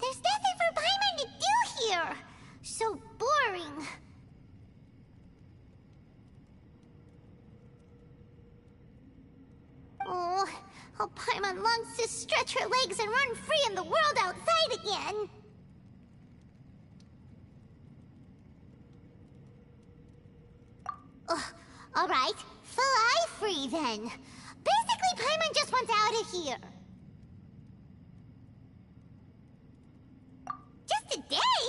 There's nothing for Paimon to do here. So boring. Oh, how Paimon longs to stretch her legs and run free in the world outside again. Alright, fly free then. Basically, Paimon just wants out of here. Just a day?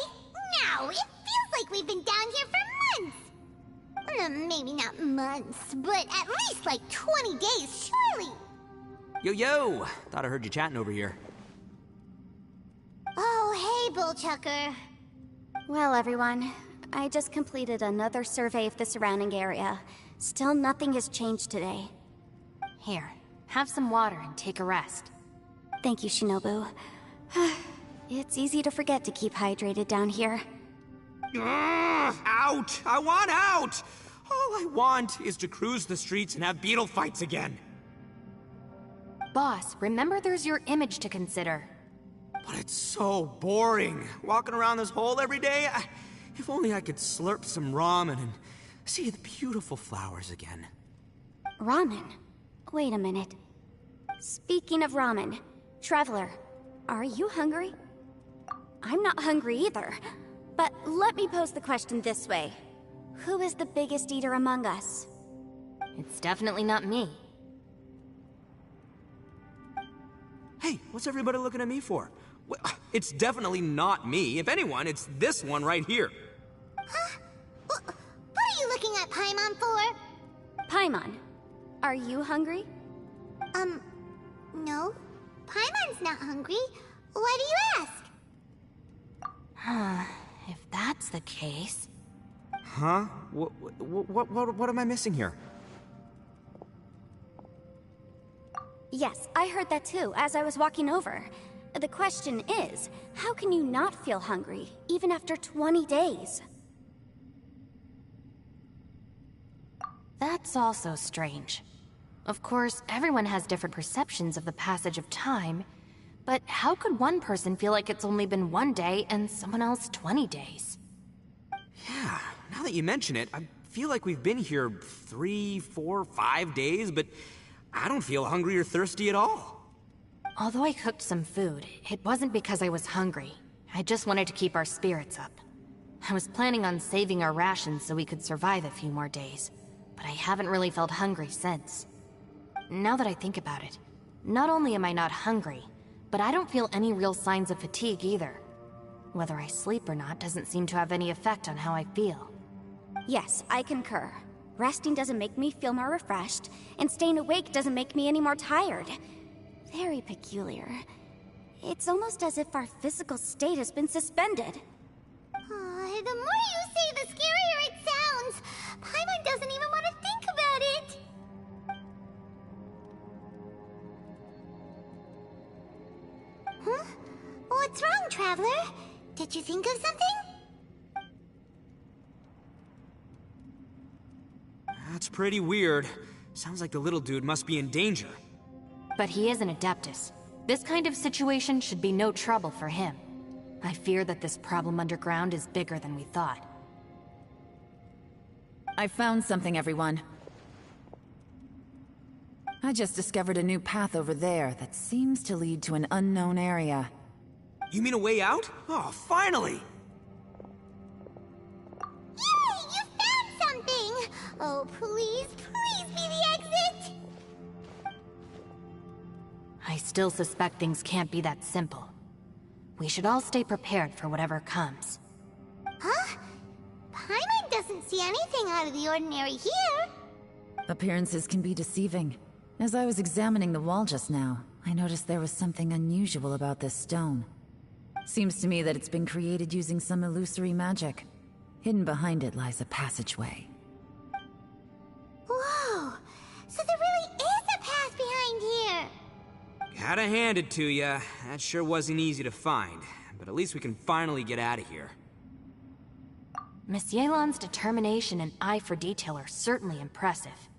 No, it feels like we've been down here for months. Maybe not months, but at least like 20 days, surely. Yo! Thought I heard you chatting over here. Oh, hey, Bullchucker. Well, everyone, I just completed another survey of the surrounding area. Still nothing has changed today. Here, have some water and take a rest. Thank you, Shinobu. It's easy to forget to keep hydrated down here. Ugh, out! I want out! All I want is to cruise the streets and have beetle fights again. Boss, remember there's your image to consider. But it's so boring, walking around this hole every day. If only I could slurp some ramen and see the beautiful flowers again. Ramen? Wait a minute. Speaking of ramen, Traveler, are you hungry? I'm not hungry either. But let me pose the question this way. Who is the biggest eater among us? It's definitely not me. Hey, what's everybody looking at me for? Well, it's definitely not me. If anyone, it's this one right here. Huh? What are you looking at Paimon for? Paimon, are you hungry? No. Paimon's not hungry. Why do you ask? If that's the case... Huh? What am I missing here? Yes, I heard that too, as I was walking over. The question is, how can you not feel hungry, even after 20 days? That's also strange. Of course, everyone has different perceptions of the passage of time, but how could one person feel like it's only been 1 day and someone else 20 days? Yeah, now that you mention it, I feel like we've been here 3, 4, 5 days, but I don't feel hungry or thirsty at all. Although I cooked some food, it wasn't because I was hungry. I just wanted to keep our spirits up. I was planning on saving our rations so we could survive a few more days, but I haven't really felt hungry since. Now that I think about it, not only am I not hungry, but I don't feel any real signs of fatigue either. Whether I sleep or not doesn't seem to have any effect on how I feel. Yes, I concur. Resting doesn't make me feel more refreshed, and staying awake doesn't make me any more tired. Very peculiar. It's almost as if our physical state has been suspended. The more you say, the scarier it sounds. Paimon doesn't even want to think about it. Huh? What's wrong, Traveler? Did you think of something? That's pretty weird. Sounds like the little dude must be in danger. But he is an Adeptus. This kind of situation should be no trouble for him. I fear that this problem underground is bigger than we thought. I found something, everyone. I just discovered a new path over there that seems to lead to an unknown area. You mean a way out? Oh, finally! Yay! You found something! Oh, please, please be the exit! I still suspect things can't be that simple. We should all stay prepared for whatever comes. Huh? Paimon doesn't see anything out of the ordinary here. Appearances can be deceiving. As I was examining the wall just now, I noticed there was something unusual about this stone. Seems to me that it's been created using some illusory magic. Hidden behind it lies a passageway. Whoa! So there really is a path behind here! Gotta hand it to ya. That sure wasn't easy to find. But at least we can finally get out of here. Miss Yelan's determination and eye for detail are certainly impressive.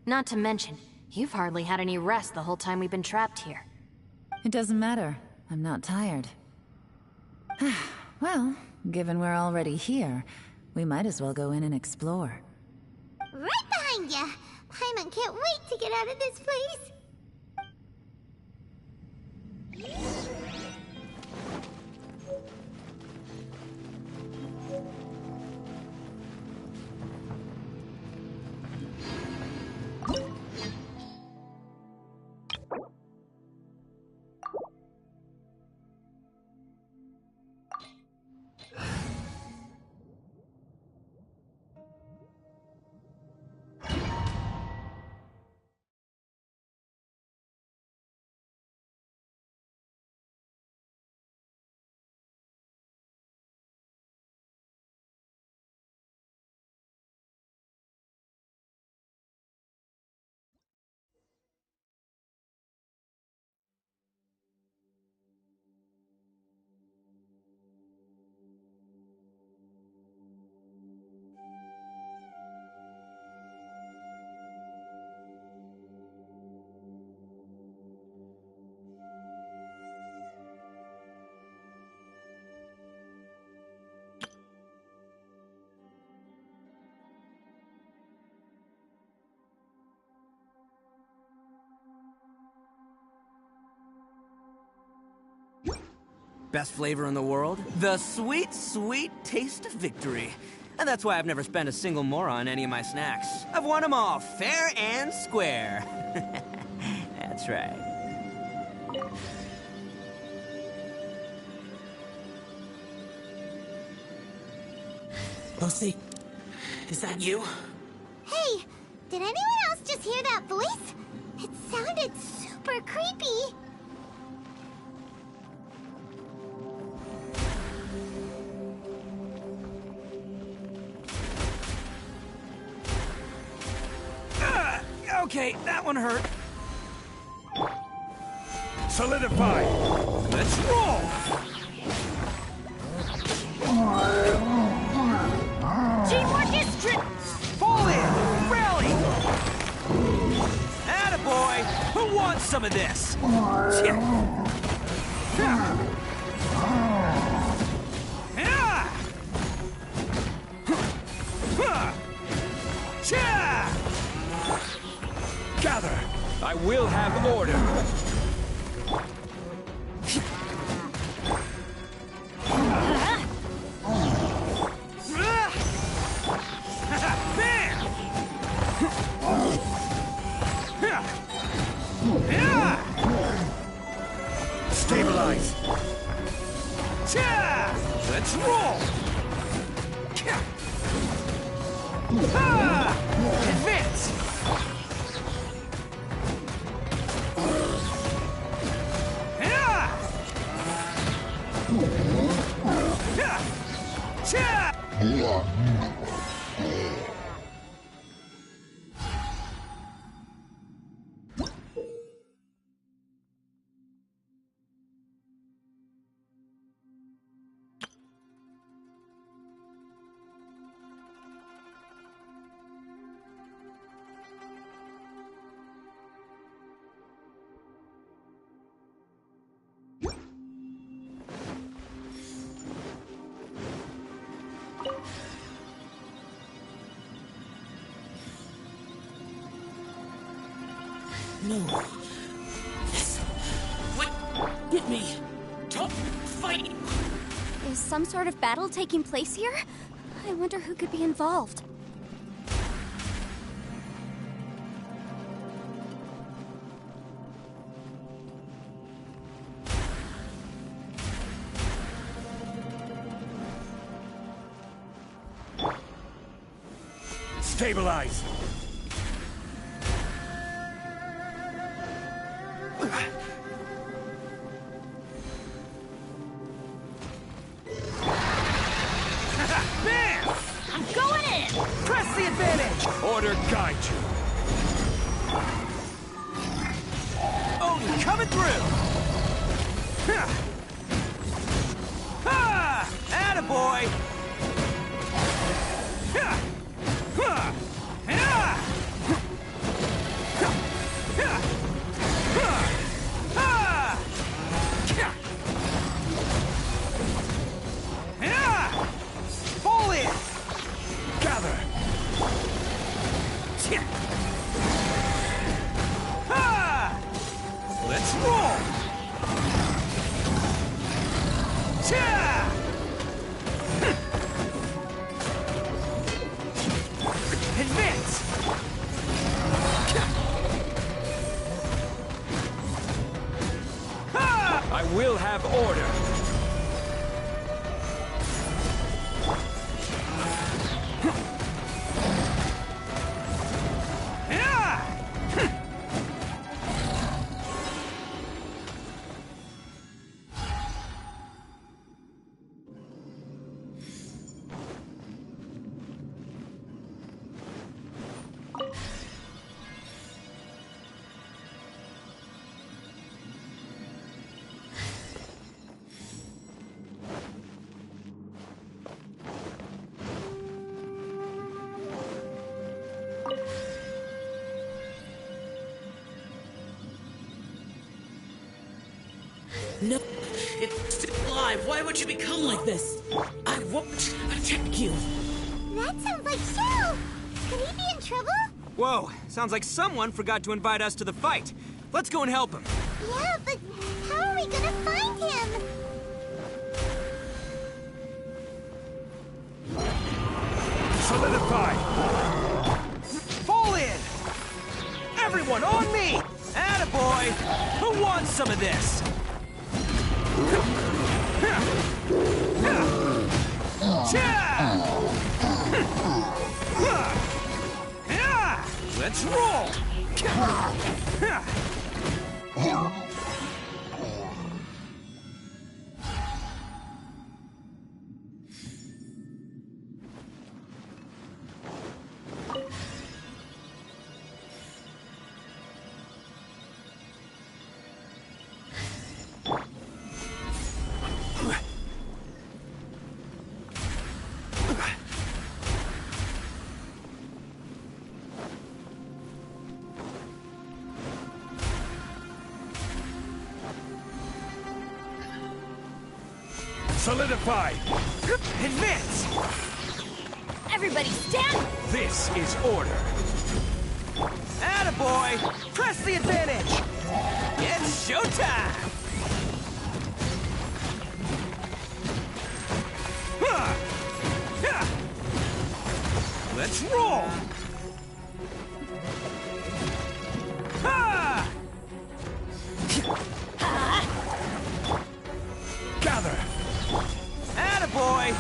Not to mention, you've hardly had any rest the whole time we've been trapped here. It doesn't matter. I'm not tired. Well, given we're already here, we might as well go in and explore. Right behind ya! Paimon can't wait to get out of this place! best flavor in the world? The sweet, sweet taste of victory. And that's why I've never spent a single more on any of my snacks. I've won them all, fair and square. That's right. Lucy, is that you? Hey, did anyone else just hear that voice? It sounded super creepy. Okay, that one hurt. Solidify! Let's roll! Teamwork is Fall in! Rally! Attaboy! Who wants some of this? Gather! I will have order! Stabilize! Let's roll! Advance! No. Yes. What? Get me. Stop fighting. Is some sort of battle taking place here? I wonder who could be involved. Stabilize! Bam! I'm going in! Press the advantage! Order guide you! Odin coming through! Attaboy! Fall in! Gather! Let's roll! Advance! I will have order! No. It's still alive. Why would you become like this? I won't attack you. That sounds like Shell. Could he be in trouble? Whoa, sounds like someone forgot to invite us to the fight. Let's go and help him. Yeah, but how are we gonna find him? some of this! Let's roll! Solidify! Advance! Everybody stand! This is order. Attaboy! Press the advantage! It's showtime! Let's roll! Gather! Attaboy!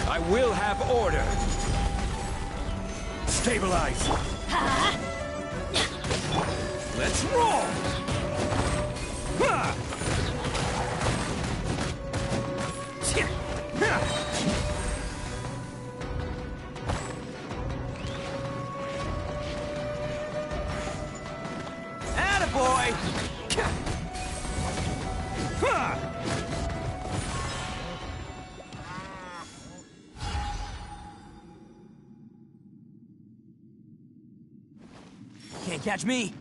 I will have order. Stabilize. Let's roll! Attaboy! Can't catch me.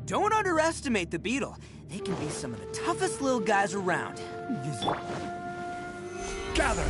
Don't underestimate the beetle. They can be some of the toughest little guys around. Gather!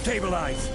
Stabilize!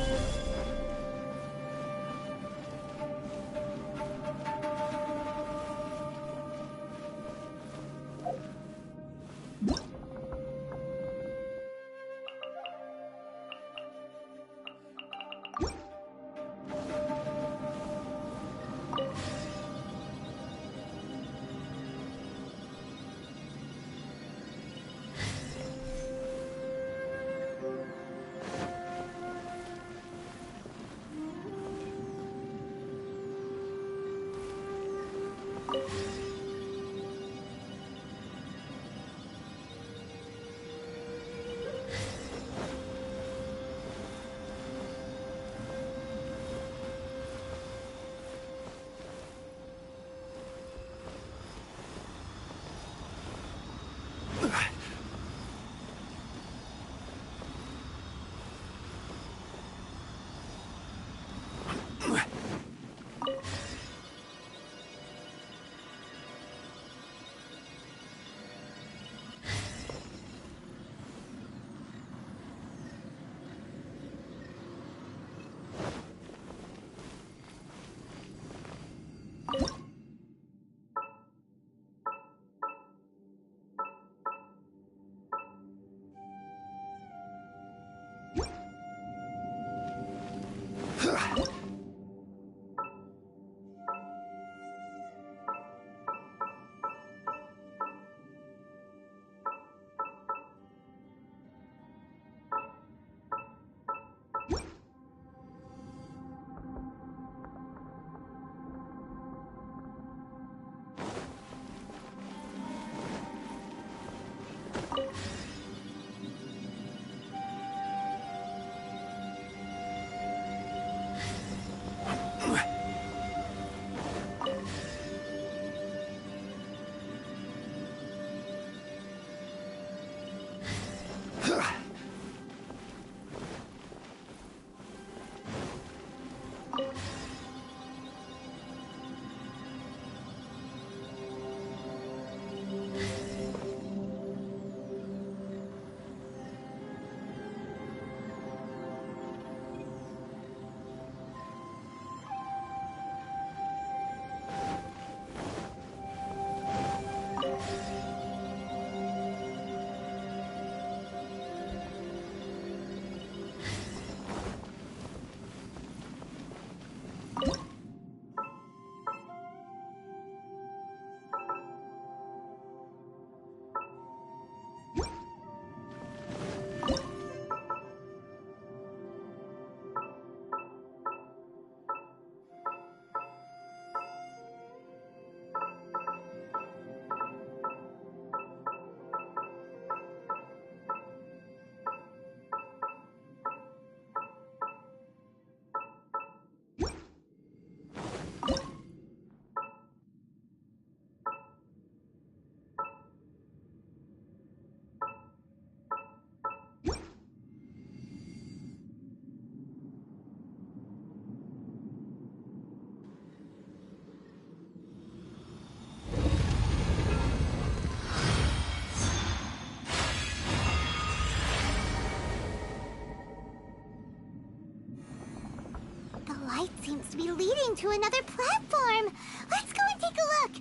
light seems to be leading to another platform. Let's go and take a look.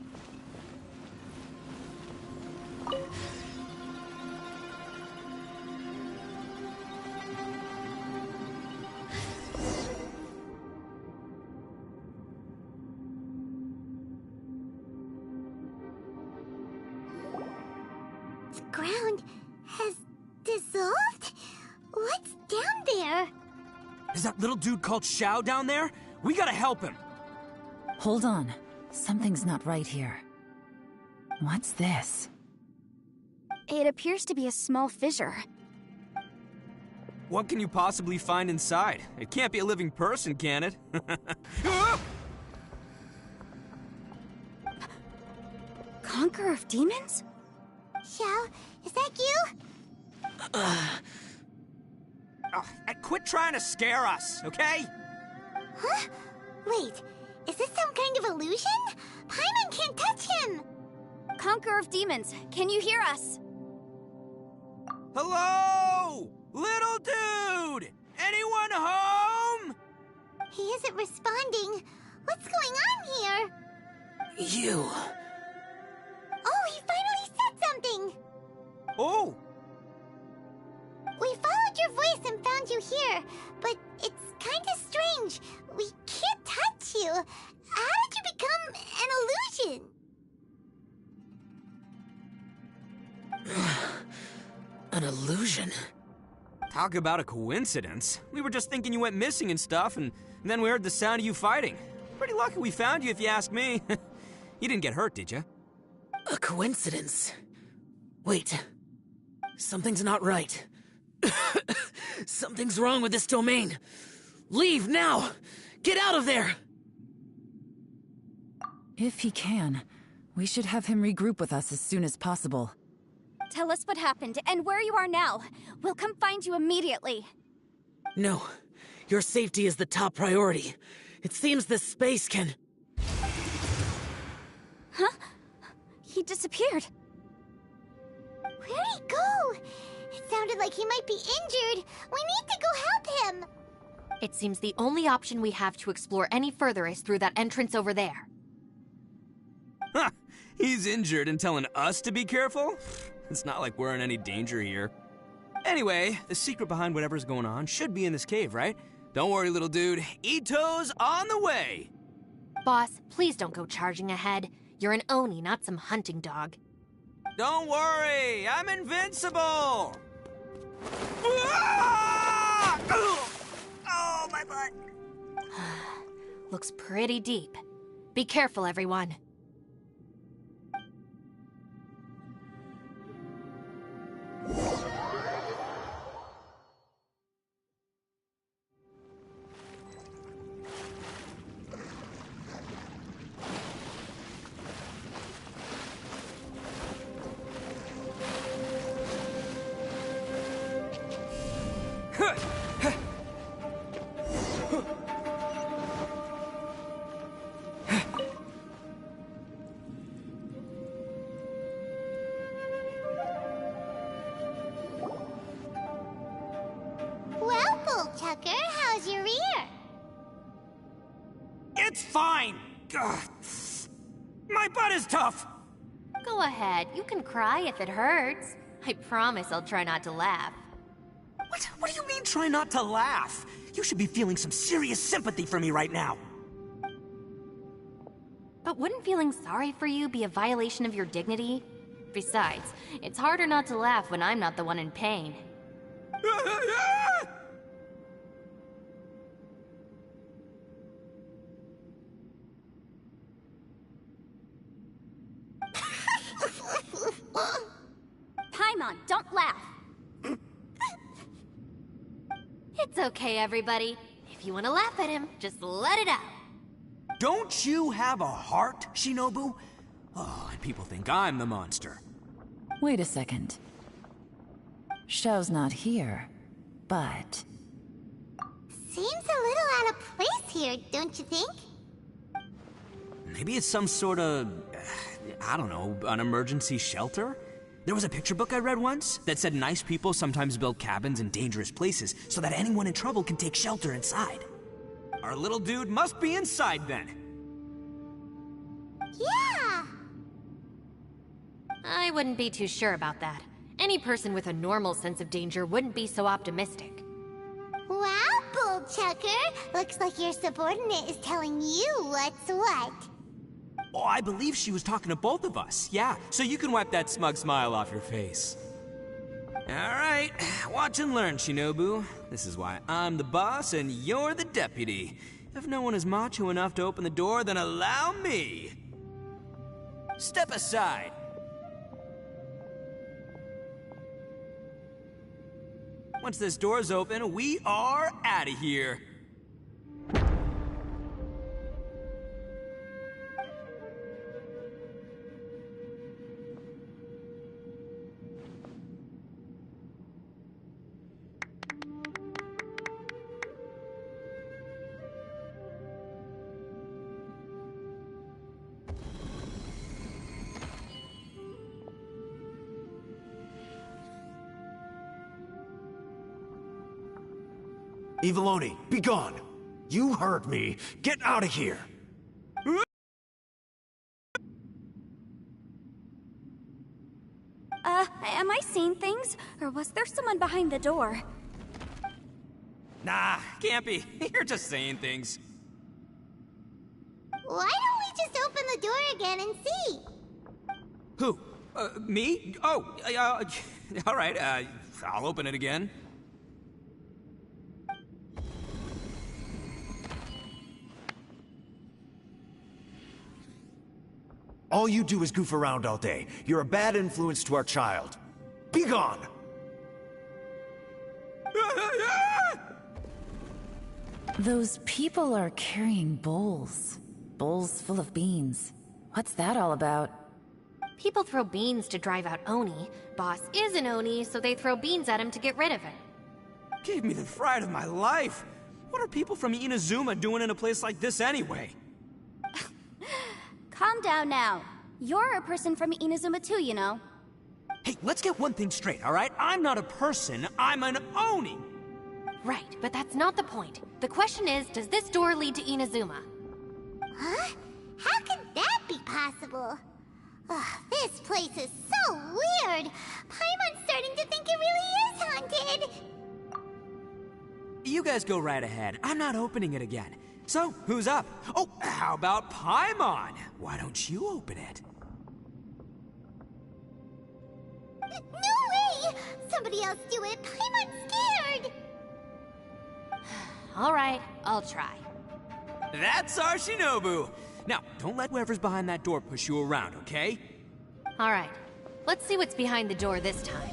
The ground has dissolved? What's down there? Is that little dude called Xiao down there? We gotta help him. Hold on. Something's not right here. What's this? It appears to be a small fissure. What can you possibly find inside? It can't be a living person, can it? Conqueror of demons? Xiao, is that you? Quit trying to scare us, okay? Huh? Wait, is this some kind of illusion? Paimon can't touch him! Conqueror of demons, can you hear us? Hello? Little dude! Anyone anyone home? He isn't responding. What's going on here? You. Oh, he finally said something! Oh, We followed your voice and found you here, but it's kinda strange. We can't touch you. How did you become an illusion? An illusion? talk about a coincidence. We were just thinking you went missing and stuff, and then we heard the sound of you fighting. Pretty lucky we found you, if you ask me. You didn't get hurt, did you? A coincidence? Wait. Something's not right. Something's wrong with this domain. Leave now! Get out of there! If he can, we should have him regroup with us as soon as possible. Tell us what happened and where you are now. We'll come find you immediately. No. Your safety is the top priority. It seems this space can... Huh? He disappeared. Where'd he go? It sounded like he might be injured. We need to go help him. It seems the only option we have to explore any further is through that entrance over there. Huh, he's injured and telling us to be careful? It's not like we're in any danger here. Anyway, the secret behind whatever's going on should be in this cave, right? Don't worry, little dude. Ito's on the way! Boss, please don't go charging ahead. You're an Oni, not some hunting dog. Don't worry, I'm invincible! Ah! Oh, my butt. Looks pretty deep. Be careful, everyone. Well, Bullchucker, how's your ear? It's fine! Ugh. My butt is tough! Go ahead, you can cry if it hurts. I promise I'll try not to laugh. What do you mean, try not to laugh? You should be feeling some serious sympathy for me right now. But wouldn't feeling sorry for you be a violation of your dignity? Besides, it's harder not to laugh when I'm not the one in pain. Paimon, don't laugh. It's okay, everybody. If you want to laugh at him, just let it out. Don't you have a heart, Shinobu? Oh, and people think I'm the monster. Wait a second. Xiao's not here, but... Seems a little out of place here, don't you think? Maybe it's some sort of, I don't know, an emergency shelter? There was a picture book I read once that said nice people sometimes build cabins in dangerous places so that anyone in trouble can take shelter inside. Our little dude must be inside then. Yeah! I wouldn't be too sure about that. Any person with a normal sense of danger wouldn't be so optimistic. Wow, Bullchucker! Looks like your subordinate is telling you what's what. Oh, I believe she was talking to both of us. Yeah, so you can wipe that smug smile off your face. All right, watch and learn, Shinobu. This is why I'm the boss and you're the deputy. If no one is macho enough to open the door, then allow me. Step aside. Once this door's open, we are out of here. Eviloni, be gone! You heard me! Get out of here! Am I seeing things? Or was there someone behind the door? Nah, can't be. You're just saying things. Why don't we just open the door again and see? Who? Me? Oh, all right, I'll open it again. All you do is goof around all day. You're a bad influence to our child. Be gone! Those people are carrying bowls. Bowls full of beans. What's that all about? People throw beans to drive out Oni. Boss is an Oni, so they throw beans at him to get rid of it. Gave me the fright of my life. What are people from Inazuma doing in a place like this anyway? Calm down now. You're a person from Inazuma too, you know. Hey, let's get one thing straight, all right? I'm not a person, I'm an Oni! Right, but that's not the point. The question is, does this door lead to Inazuma? Huh? How could that be possible? Ugh, this place is so weird! Paimon's starting to think it really is haunted! You guys go right ahead. I'm not opening it again. So, who's up? Oh, how about Paimon? Why don't you open it? No way! Somebody else do it! Paimon's scared! Alright, I'll try. That's our Shinobu! Now, don't let whoever's behind that door push you around, okay? Alright, let's see what's behind the door this time.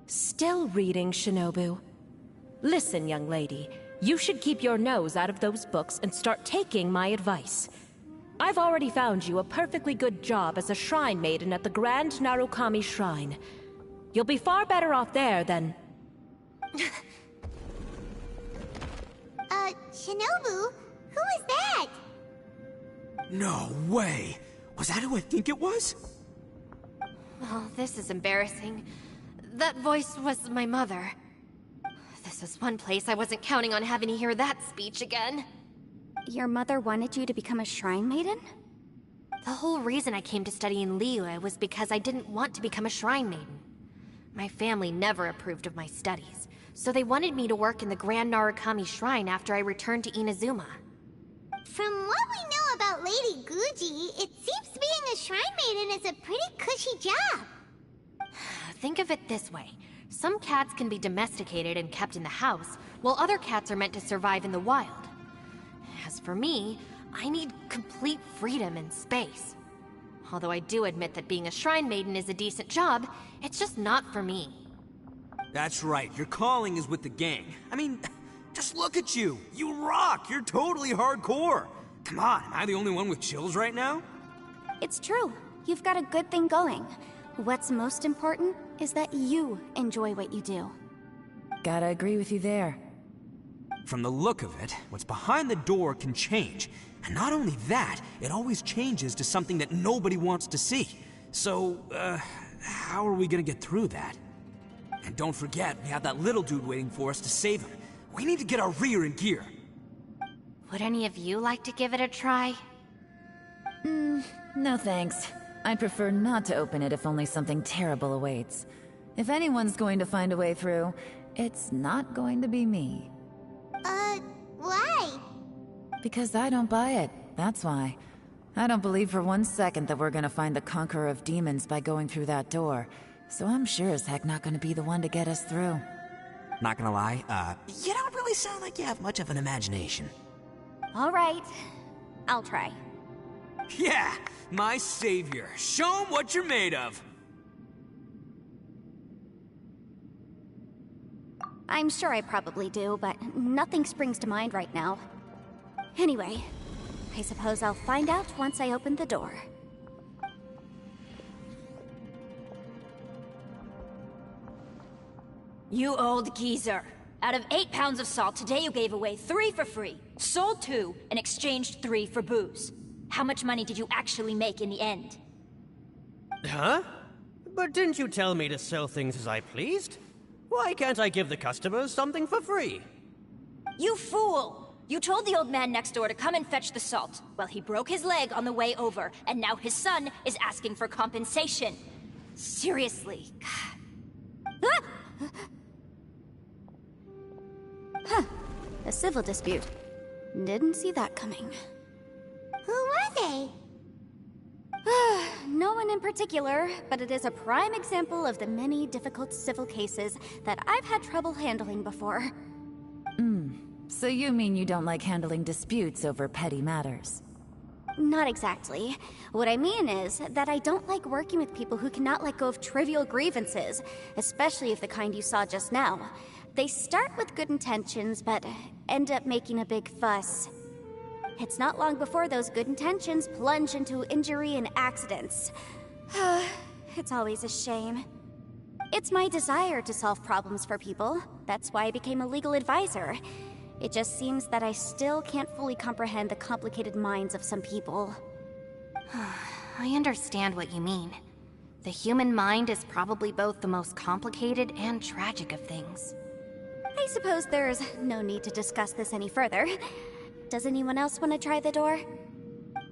Still reading, Shinobu. Listen, young lady. You should keep your nose out of those books and start taking my advice. I've already found you a perfectly good job as a shrine maiden at the Grand Narukami Shrine. You'll be far better off there than... Shinobu? Who is that? No way! Was that who I think it was? Oh, this is embarrassing. That voice was my mother. This was one place I wasn't counting on having to hear that speech again. Your mother wanted you to become a shrine maiden? The whole reason I came to study in Liyue was because I didn't want to become a shrine maiden. My family never approved of my studies, so they wanted me to work in the Grand Narukami Shrine after I returned to Inazuma. From what we know about Lady Guji, it seems being a shrine maiden is a pretty cushy job. Think of it this way. Some cats can be domesticated and kept in the house, while other cats are meant to survive in the wild. As for me, I need complete freedom and space. Although I do admit that being a shrine maiden is a decent job, it's just not for me. That's right, your calling is with the gang. I mean, just look at you. You rock, you're totally hardcore. Come on, am I the only one with chills right now? It's true. You've got a good thing going. What's most important is that you enjoy what you do. Gotta agree with you there. From the look of it, what's behind the door can change. And not only that, it always changes to something that nobody wants to see. So, how are we gonna get through that? And don't forget, we have that little dude waiting for us to save him. We need to get our rear in gear. Would any of you like to give it a try? No thanks. I'd prefer not to open it if only something terrible awaits. If anyone's going to find a way through, it's not going to be me. Why? Because I don't buy it, that's why. I don't believe for 1 second that we're gonna find the Conqueror of Demons by going through that door. So I'm sure as heck not gonna be the one to get us through. Not gonna lie, you don't really sound like you have much of an imagination. All right. I'll try. Yeah, my savior. Show him what you're made of. I'm sure I probably do, but nothing springs to mind right now. Anyway, I suppose I'll find out once I open the door. You old geezer. Out of 8 pounds of salt, today you gave away 3 for free, sold 2, and exchanged 3 for booze. How much money did you actually make in the end? Huh? But didn't you tell me to sell things as I pleased? Why can't I give the customers something for free? You fool! You told the old man next door to come and fetch the salt. Well, he broke his leg on the way over, and now his son is asking for compensation. Seriously. Huh. A civil dispute. Didn't see that coming. Who were they? No one in particular, but it is a prime example of the many difficult civil cases that I've had trouble handling before. So you mean you don't like handling disputes over petty matters? Not exactly. What I mean is that I don't like working with people who cannot let go of trivial grievances, especially of the kind you saw just now. They start with good intentions, but end up making a big fuss. It's not long before those good intentions plunge into injury and accidents. It's always a shame. It's my desire to solve problems for people. That's why I became a legal advisor. It just seems that I still can't fully comprehend the complicated minds of some people. I understand what you mean. The human mind is probably both the most complicated and tragic of things. I suppose there's no need to discuss this any further. Does anyone else want to try the door?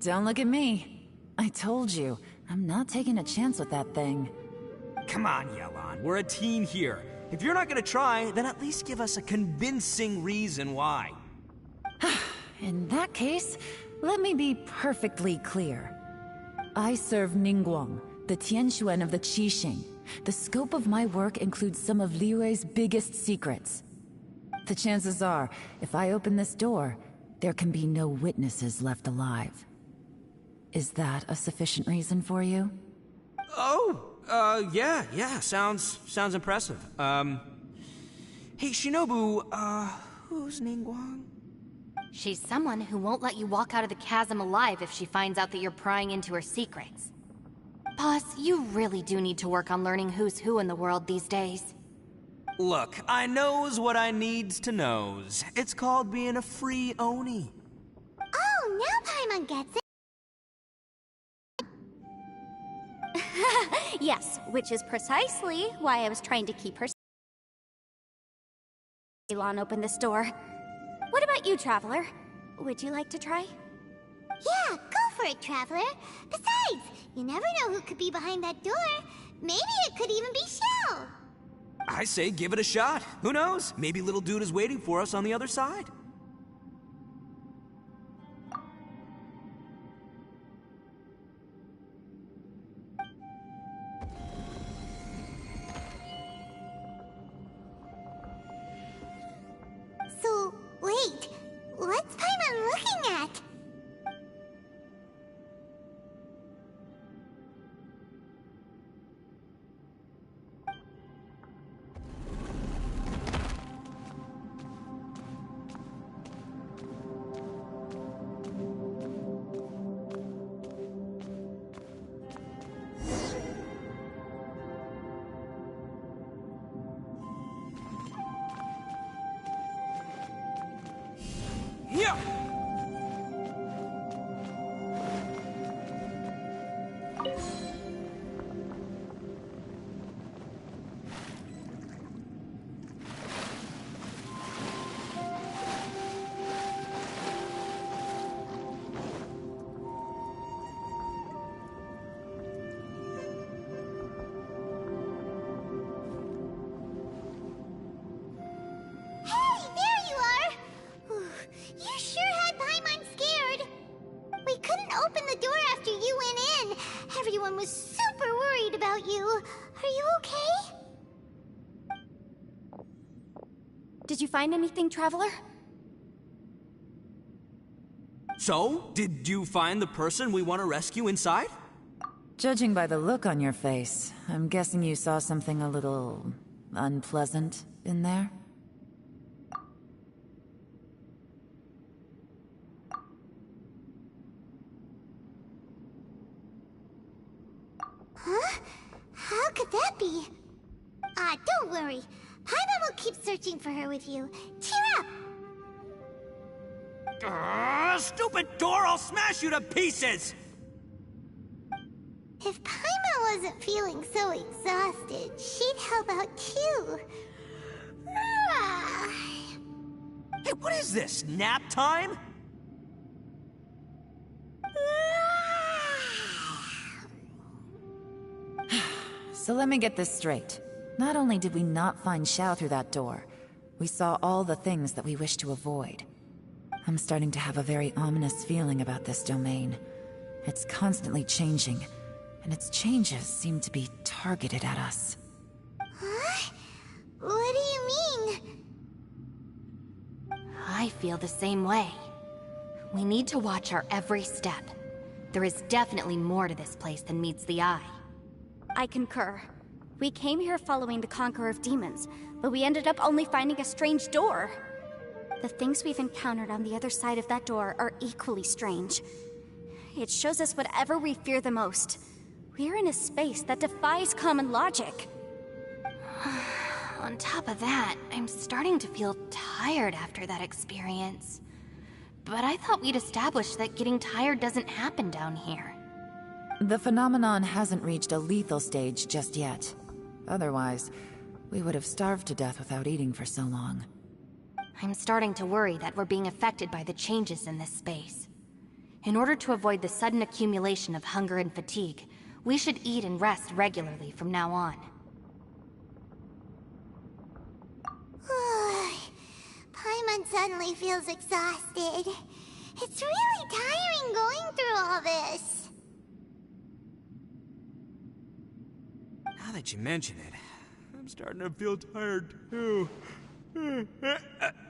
Don't look at me. I told you, I'm not taking a chance with that thing. Come on, Yelan. We're a team here. If you're not gonna try, then at least give us a convincing reason why. In that case, let me be perfectly clear. I serve Ningguang, the Tianquan of the Qixing. The scope of my work includes some of Liyue's biggest secrets. The chances are, if I open this door, there can be no witnesses left alive. Is that a sufficient reason for you? Yeah, sounds impressive. Hey, Shinobu, who's Ningguang? She's someone who won't let you walk out of the chasm alive if she finds out that you're prying into her secrets. Boss, you really do need to work on learning who's who in the world these days. Look, I knows what I needs to knows. It's called being a free Oni. Oh, now Paimon gets it. Yes, which is precisely why I was trying to keep her. Elon opened this door. What about you, Traveler? Would you like to try? Yeah, go for it, Traveler. Besides, you never know who could be behind that door. Maybe it could even be Shell. I say give it a shot. Who knows? Maybe little dude is waiting for us on the other side. So, wait. What's Paimon looking at? Yeah! Hey, there you are! Whew, you sure had Paimon scared. We couldn't open the door after you went in. Everyone was super worried about you. Are you okay? Did you find anything, Traveler? So, did you find the person we want to rescue inside? Judging by the look on your face, I'm guessing you saw something a little unpleasant in there? Huh? How could that be? Don't worry. Paimon will keep searching for her with you. Cheer up! Stupid door! I'll smash you to pieces! If Paimon wasn't feeling so exhausted, she'd help out too. Hey, what is this? Nap time? So let me get this straight. Not only did we not find Xiao through that door, we saw all the things that we wish to avoid. I'm starting to have a very ominous feeling about this domain. It's constantly changing, and its changes seem to be targeted at us. Huh? What do you mean? I feel the same way. We need to watch our every step. There is definitely more to this place than meets the eye. I concur. We came here following the Conqueror of Demons, but we ended up only finding a strange door. The things we've encountered on the other side of that door are equally strange. It shows us whatever we fear the most. We're in a space that defies common logic. On top of that, I'm starting to feel tired after that experience. But I thought we'd established that getting tired doesn't happen down here. The phenomenon hasn't reached a lethal stage just yet. Otherwise, we would have starved to death without eating for so long. I'm starting to worry that we're being affected by the changes in this space. In order to avoid the sudden accumulation of hunger and fatigue, we should eat and rest regularly from now on. Paimon suddenly feels exhausted. It's really tiring going through all this. Now that you mention it, I'm starting to feel tired too.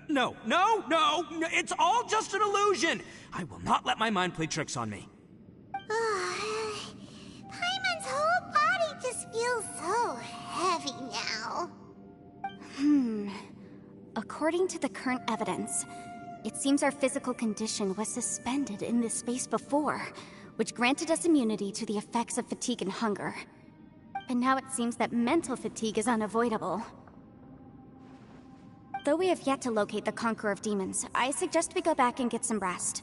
No, it's all just an illusion! I will not let my mind play tricks on me. Paimon's whole body just feels so heavy now. According to the current evidence, it seems our physical condition was suspended in this space before, which granted us immunity to the effects of fatigue and hunger. But now it seems that mental fatigue is unavoidable. Though we have yet to locate the Conqueror of Demons, I suggest we go back and get some rest.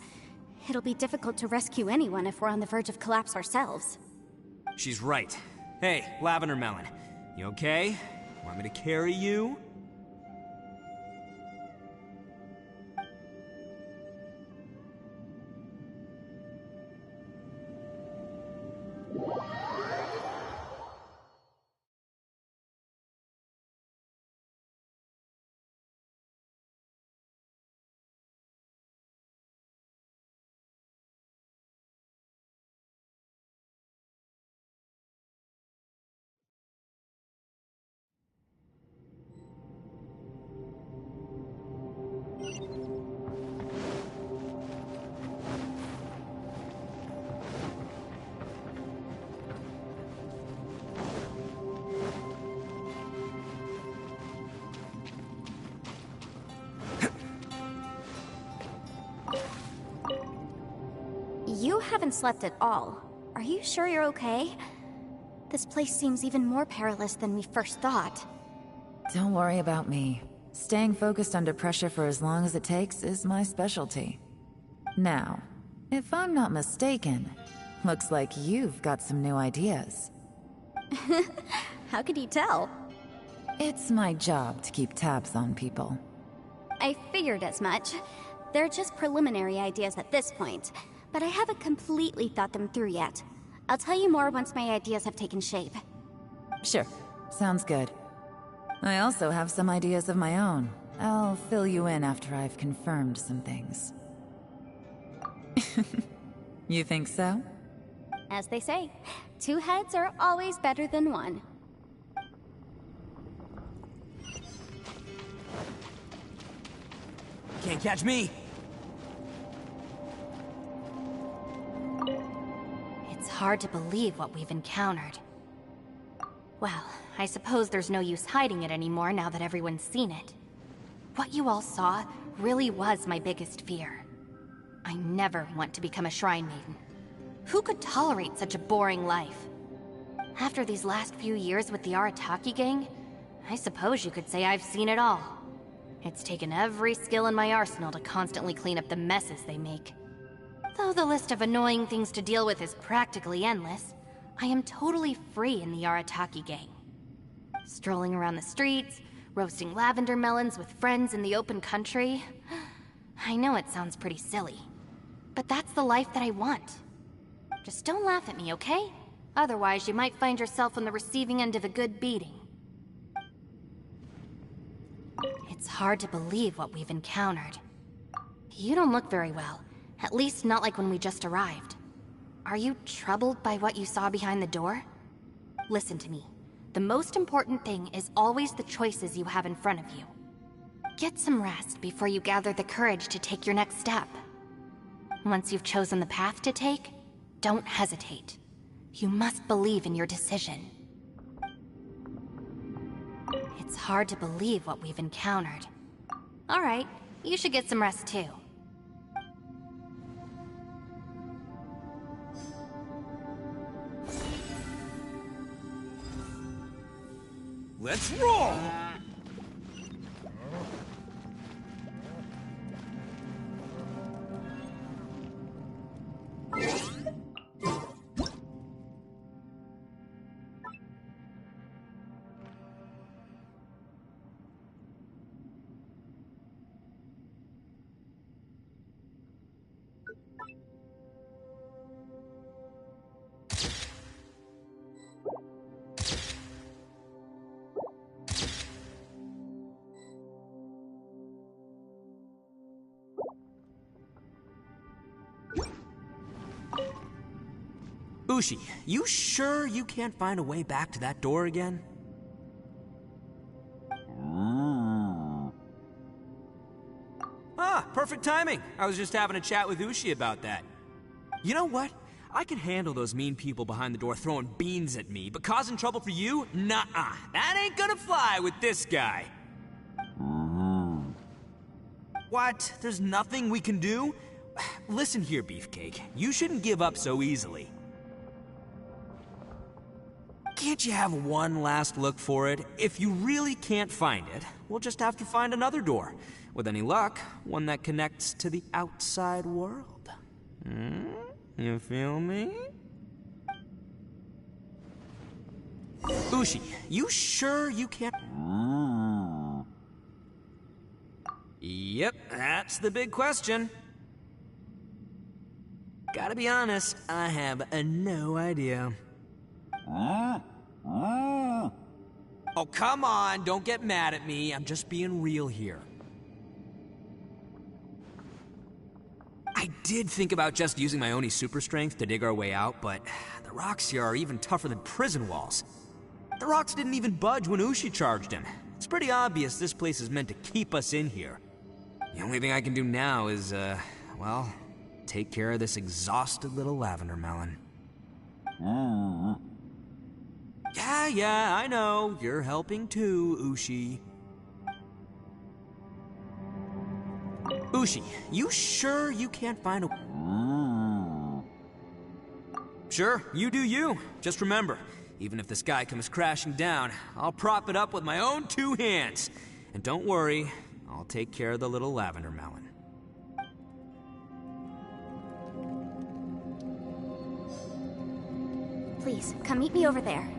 It'll be difficult to rescue anyone if we're on the verge of collapse ourselves. She's right. Hey, Lavender Melon, you okay? Want me to carry you? You haven't slept at all. Are you sure you're okay? This place seems even more perilous than we first thought. Don't worry about me. Staying focused under pressure for as long as it takes is my specialty. Now, if I'm not mistaken, looks like you've got some new ideas. How could you tell? It's my job to keep tabs on people. I figured as much. They're just preliminary ideas at this point, but I haven't completely thought them through yet. I'll tell you more once my ideas have taken shape. Sure, sounds good. I also have some ideas of my own. I'll fill you in after I've confirmed some things. You think so? As they say, two heads are always better than one. Can't catch me! It's hard to believe what we've encountered. Well, I suppose there's no use hiding it anymore now that everyone's seen it. What you all saw really was my biggest fear. I never want to become a Shrine Maiden. Who could tolerate such a boring life? After these last few years with the Arataki gang, I suppose you could say I've seen it all. It's taken every skill in my arsenal to constantly clean up the messes they make. Though the list of annoying things to deal with is practically endless, I am totally free in the Arataki gang. Strolling around the streets, roasting lavender melons with friends in the open country. I know it sounds pretty silly, but that's the life that I want. Just don't laugh at me, okay? Otherwise, you might find yourself on the receiving end of a good beating. It's hard to believe what we've encountered. You don't look very well, at least not like when we just arrived. Are you troubled by what you saw behind the door? Listen to me. The most important thing is always the choices you have in front of you. Get some rest before you gather the courage to take your next step. Once you've chosen the path to take, don't hesitate. You must believe in your decision. It's hard to believe what we've encountered. All right, you should get some rest too. Let's roll! Ushi, you sure you can't find a way back to that door again? Ah, perfect timing. I was just having a chat with Ushi about that. You know what? I can handle those mean people behind the door throwing beans at me, but causing trouble for you? Nuh-uh. That ain't gonna fly with this guy. What? There's nothing we can do? Listen here, Beefcake. You shouldn't give up so easily. Can't you have one last look for it? If you really can't find it, we'll just have to find another door. With any luck, one that connects to the outside world. You feel me? Ushi, you sure you can't... Yep, that's the big question. Gotta be honest, I have no idea. Oh, come on, don't get mad at me. I'm just being real here. I did think about just using my Oni super strength to dig our way out, but the rocks here are even tougher than prison walls. The rocks didn't even budge when Ushi charged him. It's pretty obvious this place is meant to keep us in here. The only thing I can do now is, well, take care of this exhausted little lavender melon. Yeah, I know. You're helping too, Ushi. Ushi, you sure you can't find a... Sure, you do you. Just remember, even if the sky comes crashing down, I'll prop it up with my own 2 hands. And don't worry, I'll take care of the little lavender melon. Please, come meet me over there.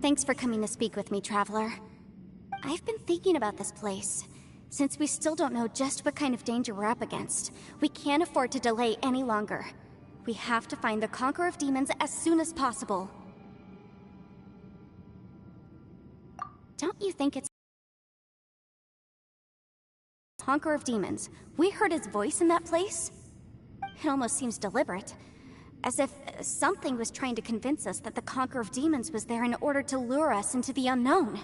Thanks for coming to speak with me, Traveler. I've been thinking about this place. Since we still don't know just what kind of danger we're up against, we can't afford to delay any longer. We have to find the Conqueror of Demons as soon as possible. Don't you think it's... Conqueror of Demons? We heard his voice in that place? It almost seems deliberate. As if something was trying to convince us that the Conqueror of Demons was there in order to lure us into the unknown.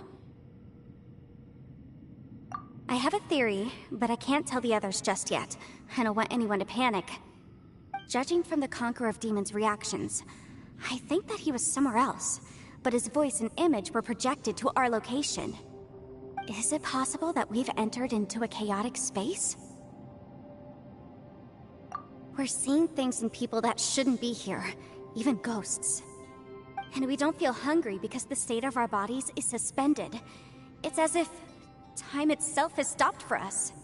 I have a theory, but I can't tell the others just yet. I don't want anyone to panic. Judging from the Conqueror of Demons' reactions, I think that he was somewhere else, but his voice and image were projected to our location. Is it possible that we've entered into a chaotic space? We're seeing things in people that shouldn't be here, even ghosts. And we don't feel hungry because the state of our bodies is suspended. It's as if time itself has stopped for us.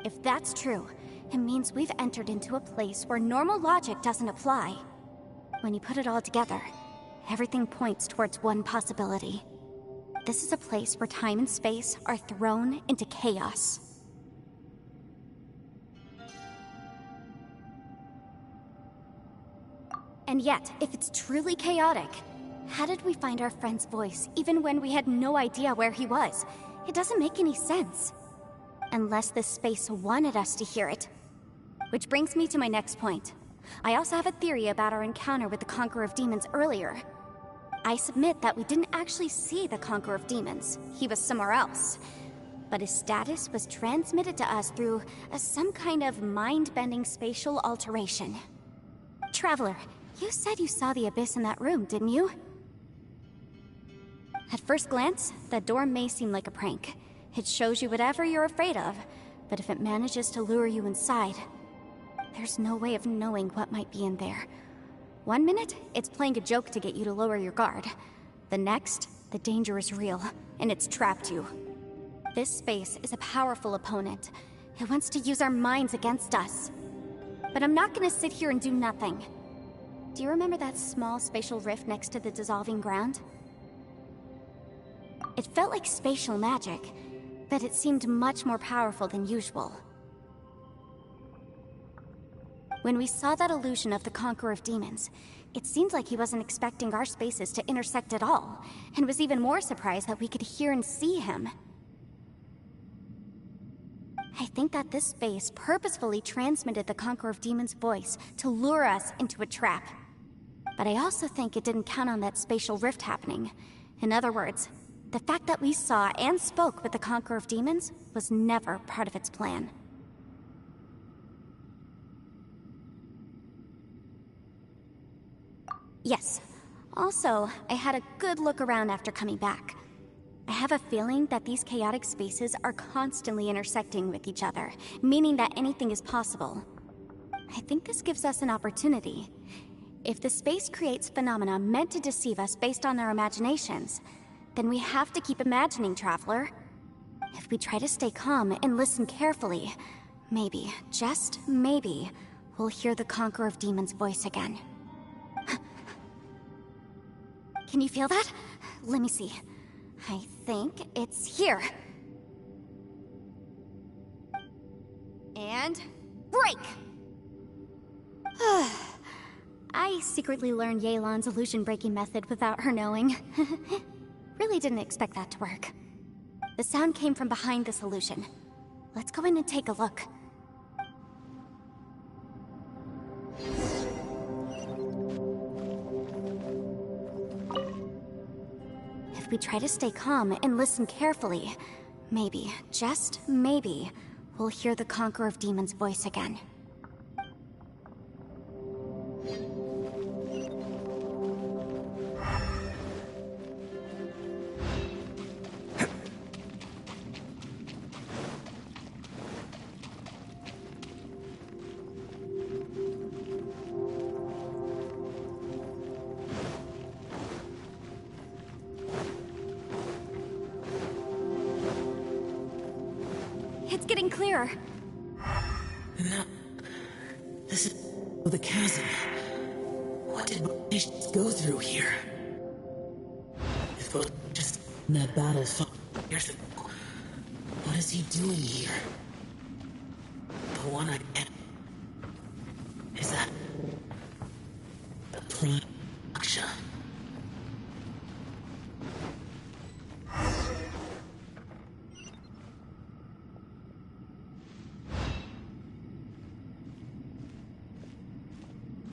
If that's true, it means we've entered into a place where normal logic doesn't apply. When you put it all together, everything points towards one possibility. This is a place where time and space are thrown into chaos. And yet, if it's truly chaotic, how did we find our friend's voice even when we had no idea where he was? It doesn't make any sense. Unless this space wanted us to hear it. Which brings me to my next point. I also have a theory about our encounter with the Conqueror of Demons earlier. I submit that we didn't actually see the Conqueror of Demons. He was somewhere else. But his status was transmitted to us through some kind of mind-bending spatial alteration. Traveler, you said you saw the abyss in that room, didn't you? At first glance, that door may seem like a prank. It shows you whatever you're afraid of, but if it manages to lure you inside, there's no way of knowing what might be in there. One minute, it's playing a joke to get you to lower your guard. The next, the danger is real, and it's trapped you. This space is a powerful opponent. It wants to use our minds against us. But I'm not gonna sit here and do nothing. Do you remember that small spatial rift next to the dissolving ground? It felt like spatial magic, but it seemed much more powerful than usual. When we saw that illusion of the Conqueror of Demons, it seemed like he wasn't expecting our spaces to intersect at all, and was even more surprised that we could hear and see him. I think that this space purposefully transmitted the Conqueror of Demons' voice to lure us into a trap. But I also think it didn't count on that spatial rift happening. In other words, the fact that we saw and spoke with the Conqueror of Demons was never part of its plan. Yes. Also, I had a good look around after coming back. I have a feeling that these chaotic spaces are constantly intersecting with each other, meaning that anything is possible. I think this gives us an opportunity. If the space creates phenomena meant to deceive us based on our imaginations, then we have to keep imagining, Traveler. If we try to stay calm and listen carefully, maybe, just maybe, we'll hear the Conqueror of Demons' voice again. Can you feel that? Let me see. I think it's here. And break! I secretly learned Yelan's illusion-breaking method without her knowing. Really didn't expect that to work. The sound came from behind this illusion. Let's go in and take a look. If we try to stay calm and listen carefully, maybe, just maybe, we'll hear the Conqueror of Demons' voice again. It's getting clearer. No. This is the chasm. What did patients go through here? If we're just in that battle 5 years ago, what is he doing here? The one I get. Is that the prime Aksha?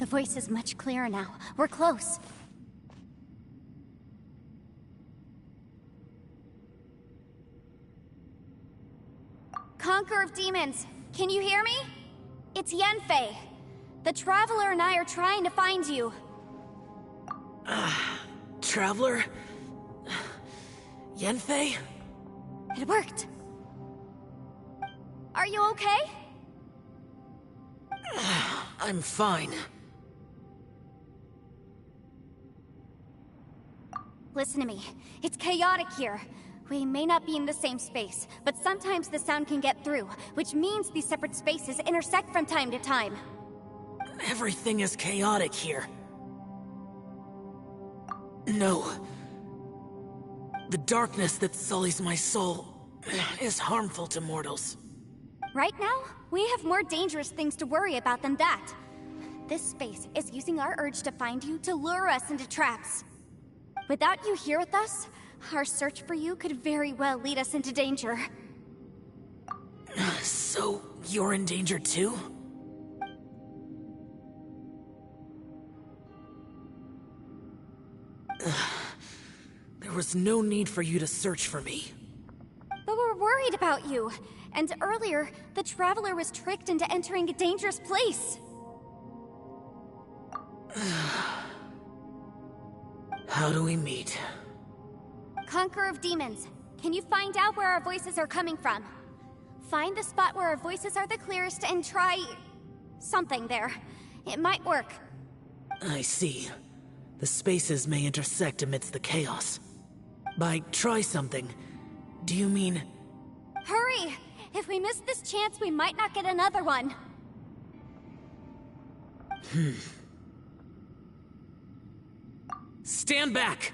The voice is much clearer now. We're close. Conqueror of Demons, can you hear me? It's Yenfei. The Traveler and I are trying to find you. Traveler? Yenfei? It worked. Are you okay? I'm fine. Listen to me. It's chaotic here. We may not be in the same space, but sometimes the sound can get through, which means these separate spaces intersect from time to time. Everything is chaotic here. No. The darkness that sullies my soul is harmful to mortals. Right now, we have more dangerous things to worry about than that. This space is using our urge to find you to lure us into traps. Without you here with us, our search for you could very well lead us into danger. So, you're in danger too? There was no need for you to search for me. But we're worried about you. And earlier, the Traveler was tricked into entering a dangerous place. How do we meet? Conqueror of Demons, can you find out where our voices are coming from? Find the spot where our voices are the clearest and try... something there. It might work. I see. The spaces may intersect amidst the chaos. By try something, do you mean... Hurry! If we miss this chance, we might not get another one. Stand back!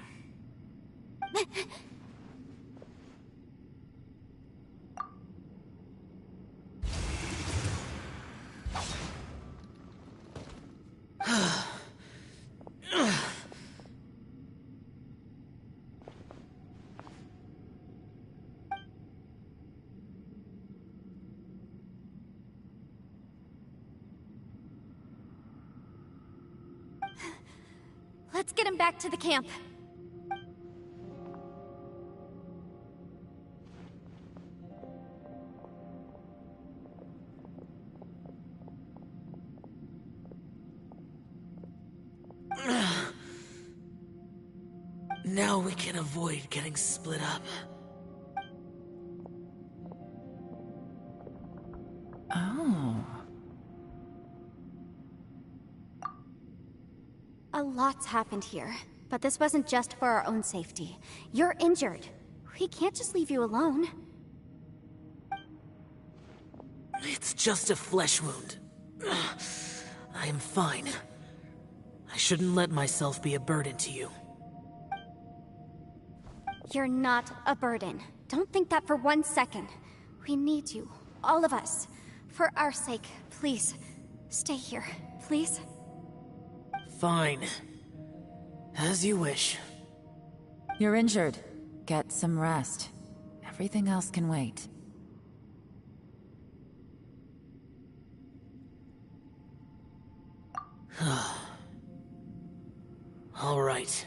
Let's get him back to the camp. Now we can avoid getting split up. Oh. A lot's happened here, but this wasn't just for our own safety. You're injured. We can't just leave you alone. It's just a flesh wound. I am fine. I shouldn't let myself be a burden to you. You're not a burden. Don't think that for 1 second. We need you, all of us. For our sake, please, stay here, please. Fine. As you wish. You're injured. Get some rest. Everything else can wait. All right.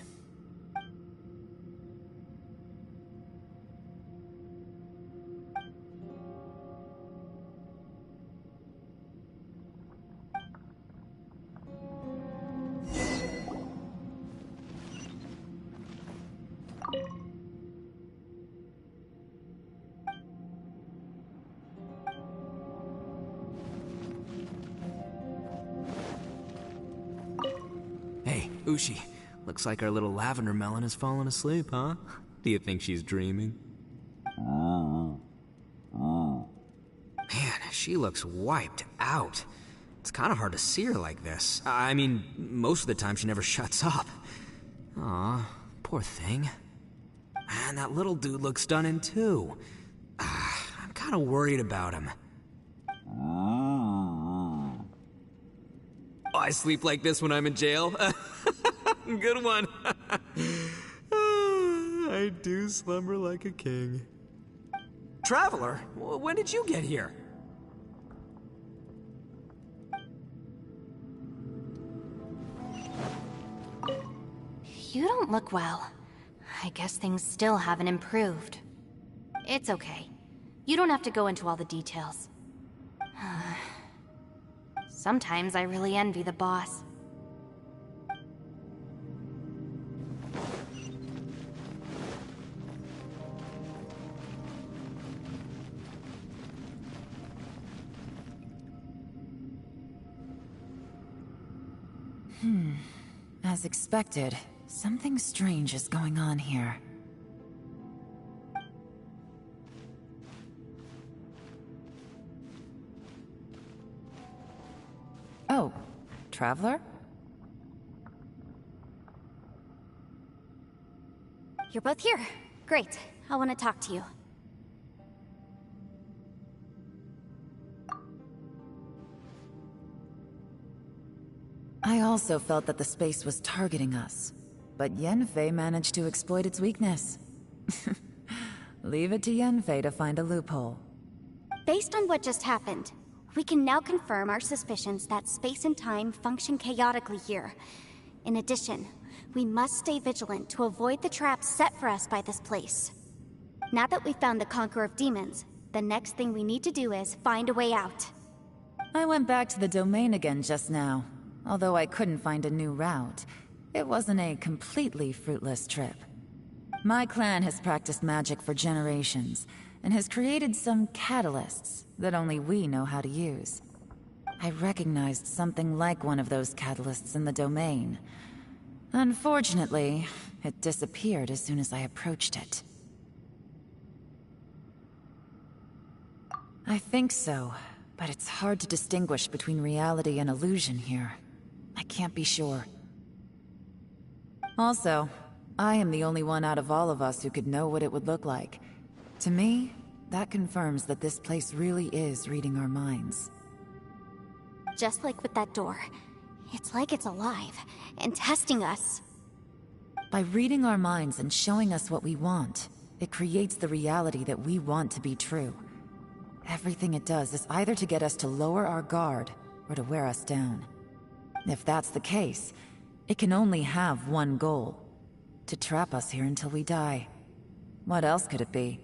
Hey, Ushi. Looks like our little lavender melon has fallen asleep, huh? Do you think she's dreaming? Man, she looks wiped out. It's kind of hard to see her like this. I mean, most of the time she never shuts up. Aw, poor thing. Man, that little dude looks stunning too. I'm kind of worried about him. Oh, I sleep like this when I'm in jail? Good one. I do slumber like a king. Traveler, when did you get here? You don't look well. I guess things still haven't improved. It's okay. You don't have to go into all the details. Sometimes I really envy the boss. As expected, something strange is going on here. Oh, Traveler? You're both here. Great. I want to talk to you. I also felt that the space was targeting us, but Yenfei managed to exploit its weakness. Leave it to Yenfei to find a loophole. Based on what just happened, we can now confirm our suspicions that space and time function chaotically here. In addition, we must stay vigilant to avoid the traps set for us by this place. Now that we've found the Conqueror of Demons, the next thing we need to do is find a way out. I went back to the domain again just now. Although I couldn't find a new route, it wasn't a completely fruitless trip. My clan has practiced magic for generations, and has created some catalysts that only we know how to use. I recognized something like one of those catalysts in the domain. Unfortunately, it disappeared as soon as I approached it. I think so, but it's hard to distinguish between reality and illusion here. I can't be sure. Also, I am the only one out of all of us who could know what it would look like. To me, that confirms that this place really is reading our minds. Just like with that door, it's like it's alive and testing us. By reading our minds and showing us what we want, it creates the reality that we want to be true. Everything it does is either to get us to lower our guard or to wear us down. If that's the case, it can only have one goal: to trap us here until we die. What else could it be?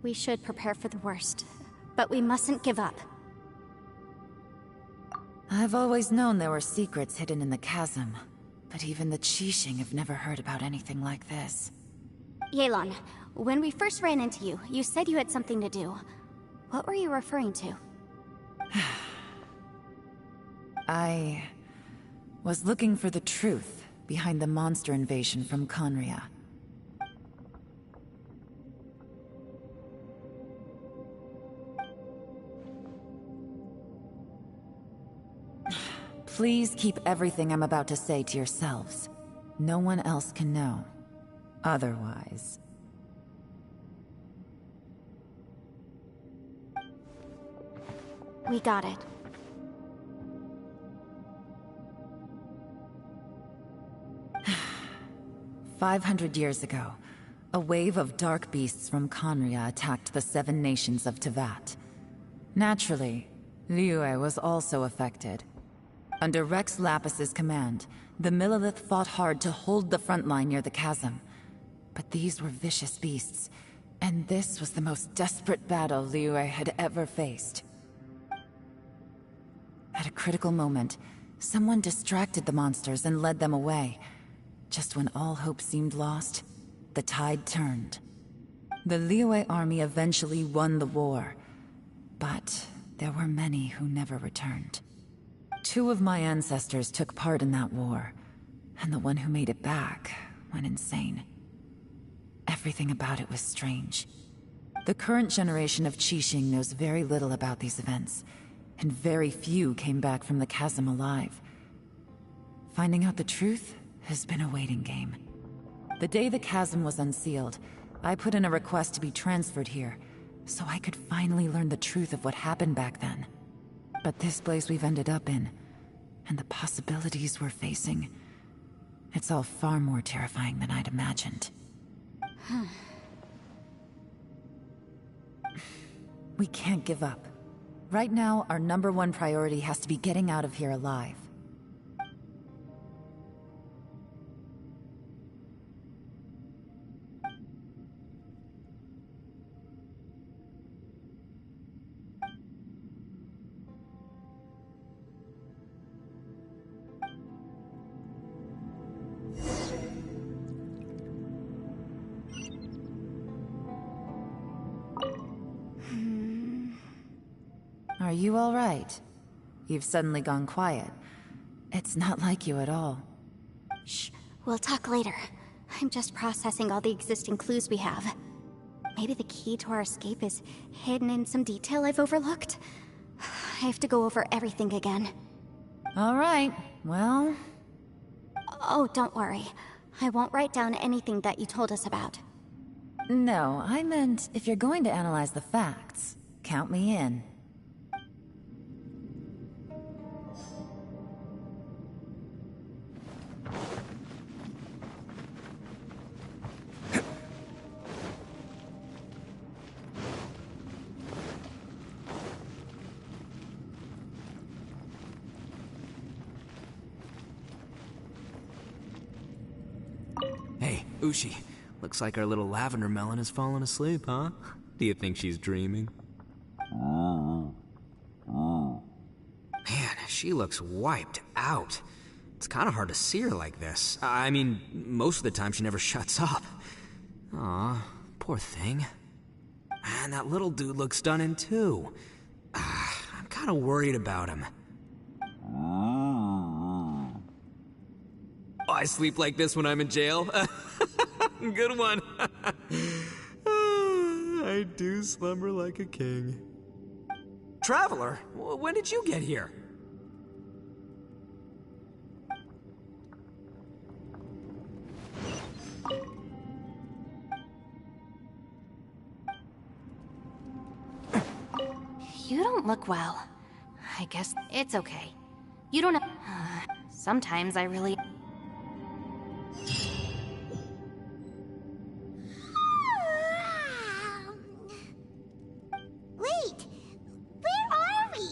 We should prepare for the worst, but we mustn't give up. I've always known there were secrets hidden in the chasm, but even the Qixing have never heard about anything like this. Yelan, when we first ran into you, you said you had something to do. What were you referring to? I was looking for the truth behind the monster invasion from Conria. Please keep everything I'm about to say to yourselves. No one else can know. Otherwise... We got it. "500 years ago, a wave of dark beasts from Conria attacked the 7 nations of Tevat. Naturally, Liyue was also affected. Under Rex Lapis's command, the Millelith fought hard to hold the front line near the chasm. But these were vicious beasts, and this was the most desperate battle Liyue had ever faced. At a critical moment, someone distracted the monsters and led them away. Just when all hope seemed lost, the tide turned. The Liyue army eventually won the war, but there were many who never returned. 2 of my ancestors took part in that war, and the one who made it back went insane. Everything about it was strange. The current generation of Qixing knows very little about these events, and very few came back from the chasm alive. Finding out the truth has been a waiting game. The day the chasm was unsealed, I put in a request to be transferred here, so I could finally learn the truth of what happened back then. But this place we've ended up in, and the possibilities we're facing, it's all far more terrifying than I'd imagined. We can't give up. Right now, our #1 priority has to be getting out of here alive. Are you all right? You've suddenly gone quiet. It's not like you at all. Shh, we'll talk later. I'm just processing all the existing clues we have. Maybe the key to our escape is hidden in some detail I've overlooked. I have to go over everything again. All right, well... Oh, don't worry. I won't write down anything that you told us about. No, I meant if you're going to analyze the facts, count me in. Hey, Ushi. Looks like our little lavender melon has fallen asleep, huh? Do you think she's dreaming? Man, she looks wiped out. It's kind of hard to see her like this. I mean, most of the time she never shuts up. Aw, poor thing. Man, that little dude looks stunning too. I'm kind of worried about him. Oh, I sleep like this when I'm in jail? Good one. I do slumber like a king. Traveler, when did you get here? You don't look well. I guess it's okay. You don't have... sometimes I really... Wait, where are we?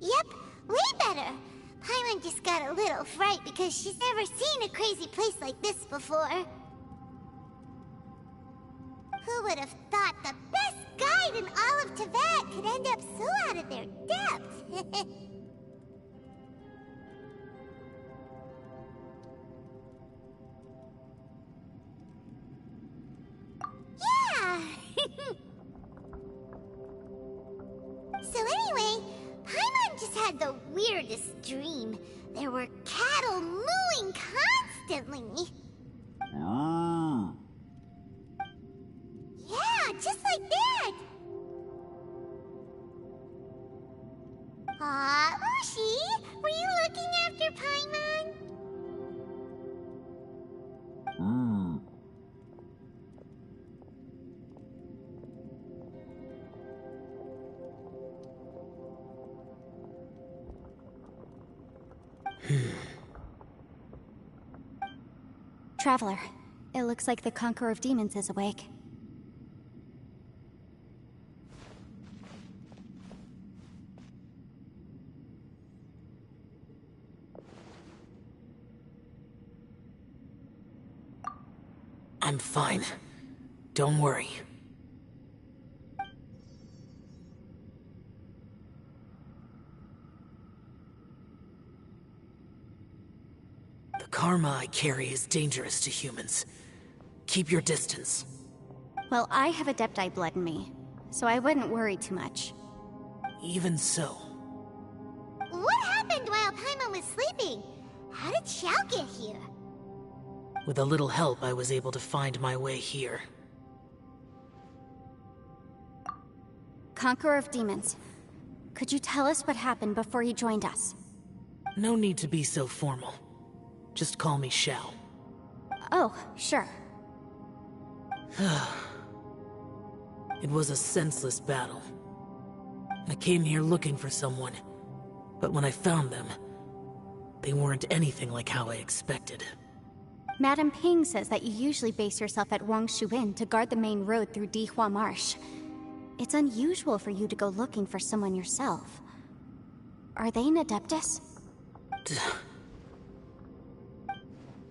Yep, way better. Paimon just got a little fright because she's never seen a crazy place like this before. Who would have thought the best guide in all of Tibet could end up so out of their depth? Yeah! So anyway, Paimon just had the weirdest dream. There were cattle mooing constantly. Yeah, just like that. Aw, Ushi, were you looking after Paimon? Traveler, it looks like the Conqueror of Demons is awake. I'm fine. Don't worry. The karma I carry is dangerous to humans. Keep your distance. Well, I have Adepti blood in me, so I wouldn't worry too much. Even so. What happened while Paimon was sleeping? How did Xiao get here? With a little help, I was able to find my way here. Conqueror of Demons, could you tell us what happened before you joined us? No need to be so formal. Just call me Xiao. Oh, sure. It was a senseless battle. I came here looking for someone, but when I found them, they weren't anything like how I expected. Madame Ping says that you usually base yourself at Wangshu Inn to guard the main road through Dihua Marsh. It's unusual for you to go looking for someone yourself. Are they an Adeptus?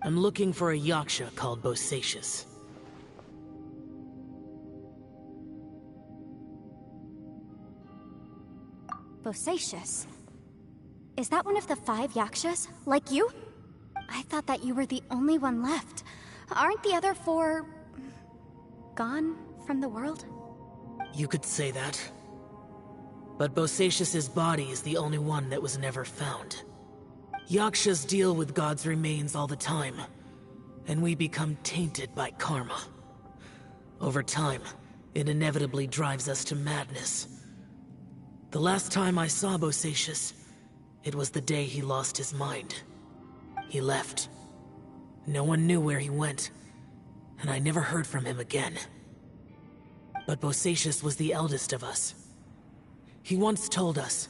I'm looking for a Yaksha called Bosacius. Bosacius? Is that one of the 5 Yakshas, like you? I thought that you were the only one left. Aren't the other 4... gone from the world? You could say that. But Bosacius's body is the only one that was never found. Yakshas deal with God's remains all the time, and we become tainted by karma. Over time, it inevitably drives us to madness. The last time I saw Bosacius, it was the day he lost his mind. He left. No one knew where he went, and I never heard from him again. But Bosacius was the eldest of us. He once told us,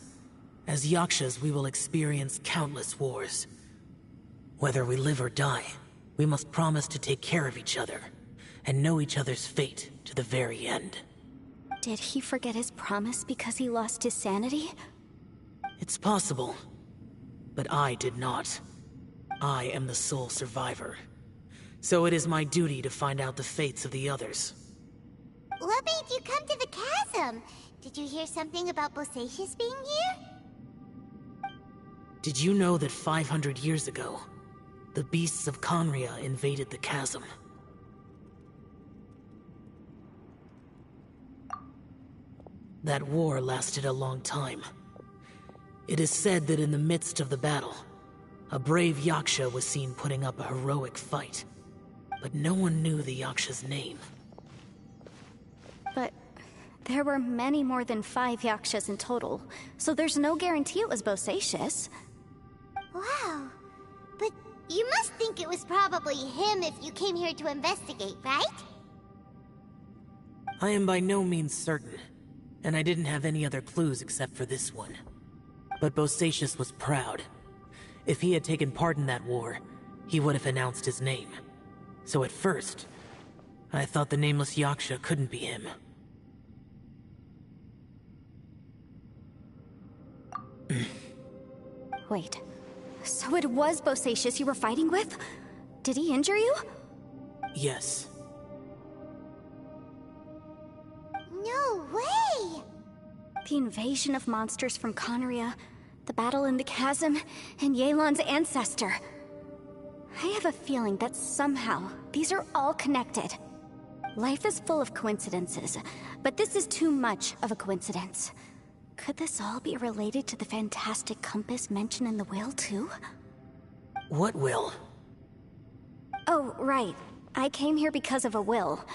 as Yakshas we will experience countless wars. Whether we live or die, we must promise to take care of each other, and know each other's fate to the very end. Did he forget his promise because he lost his sanity? It's possible, but I did not. I am the sole survivor. So it is my duty to find out the fates of the others. What made you come to the chasm? Did you hear something about Bosacius being here? Did you know that 500 years ago, the beasts of Conria invaded the chasm? That war lasted a long time. It is said that in the midst of the battle, a brave Yaksha was seen putting up a heroic fight. But no one knew the Yaksha's name. But there were many more than 5 Yakshas in total, so there's no guarantee it was Bosacius. Wow. But you must think it was probably him if you came here to investigate, right? I am by no means certain, and I didn't have any other clues except for this one. But Bosacius was proud. If he had taken part in that war, he would have announced his name. So at first, I thought the nameless Yaksha couldn't be him. Wait, so it was Bosacius you were fighting with? Did he injure you? Yes. No way! The invasion of monsters from Conria, the battle in the chasm, and Yelan's ancestor. I have a feeling that somehow these are all connected. Life is full of coincidences, but this is too much of a coincidence. Could this all be related to the fantastic compass mentioned in the will, too? What will? Oh, right. I came here because of a will.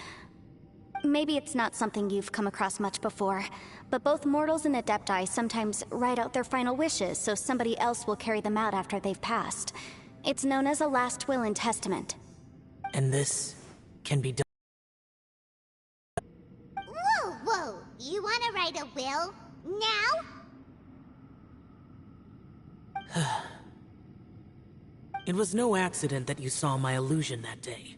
Maybe it's not something you've come across much before, but both mortals and adepti sometimes write out their final wishes so somebody else will carry them out after they've passed. It's known as a last will and testament. And this can be done. Whoa, whoa! You want to write a will? Now? It was no accident that you saw my illusion that day.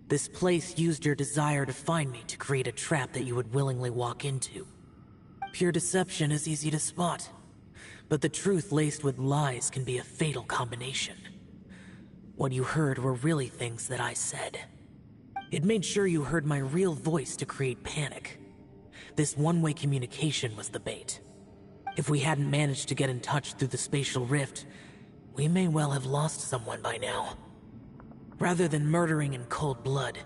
This place used your desire to find me to create a trap that you would willingly walk into. Pure deception is easy to spot, but the truth laced with lies can be a fatal combination. What you heard were really things that I said. It made sure you heard my real voice to create panic. This one-way communication was the bait. If we hadn't managed to get in touch through the spatial rift, we may well have lost someone by now. Rather than murdering in cold blood,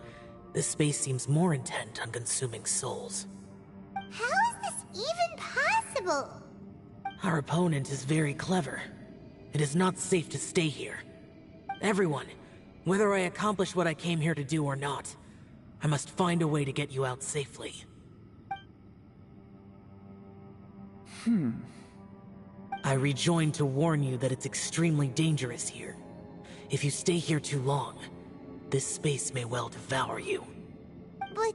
this space seems more intent on consuming souls. How is this even possible? Our opponent is very clever. It is not safe to stay here. Everyone, whether I accomplish what I came here to do or not, I must find a way to get you out safely. I rejoined to warn you that it's extremely dangerous here. If you stay here too long, this space may well devour you. But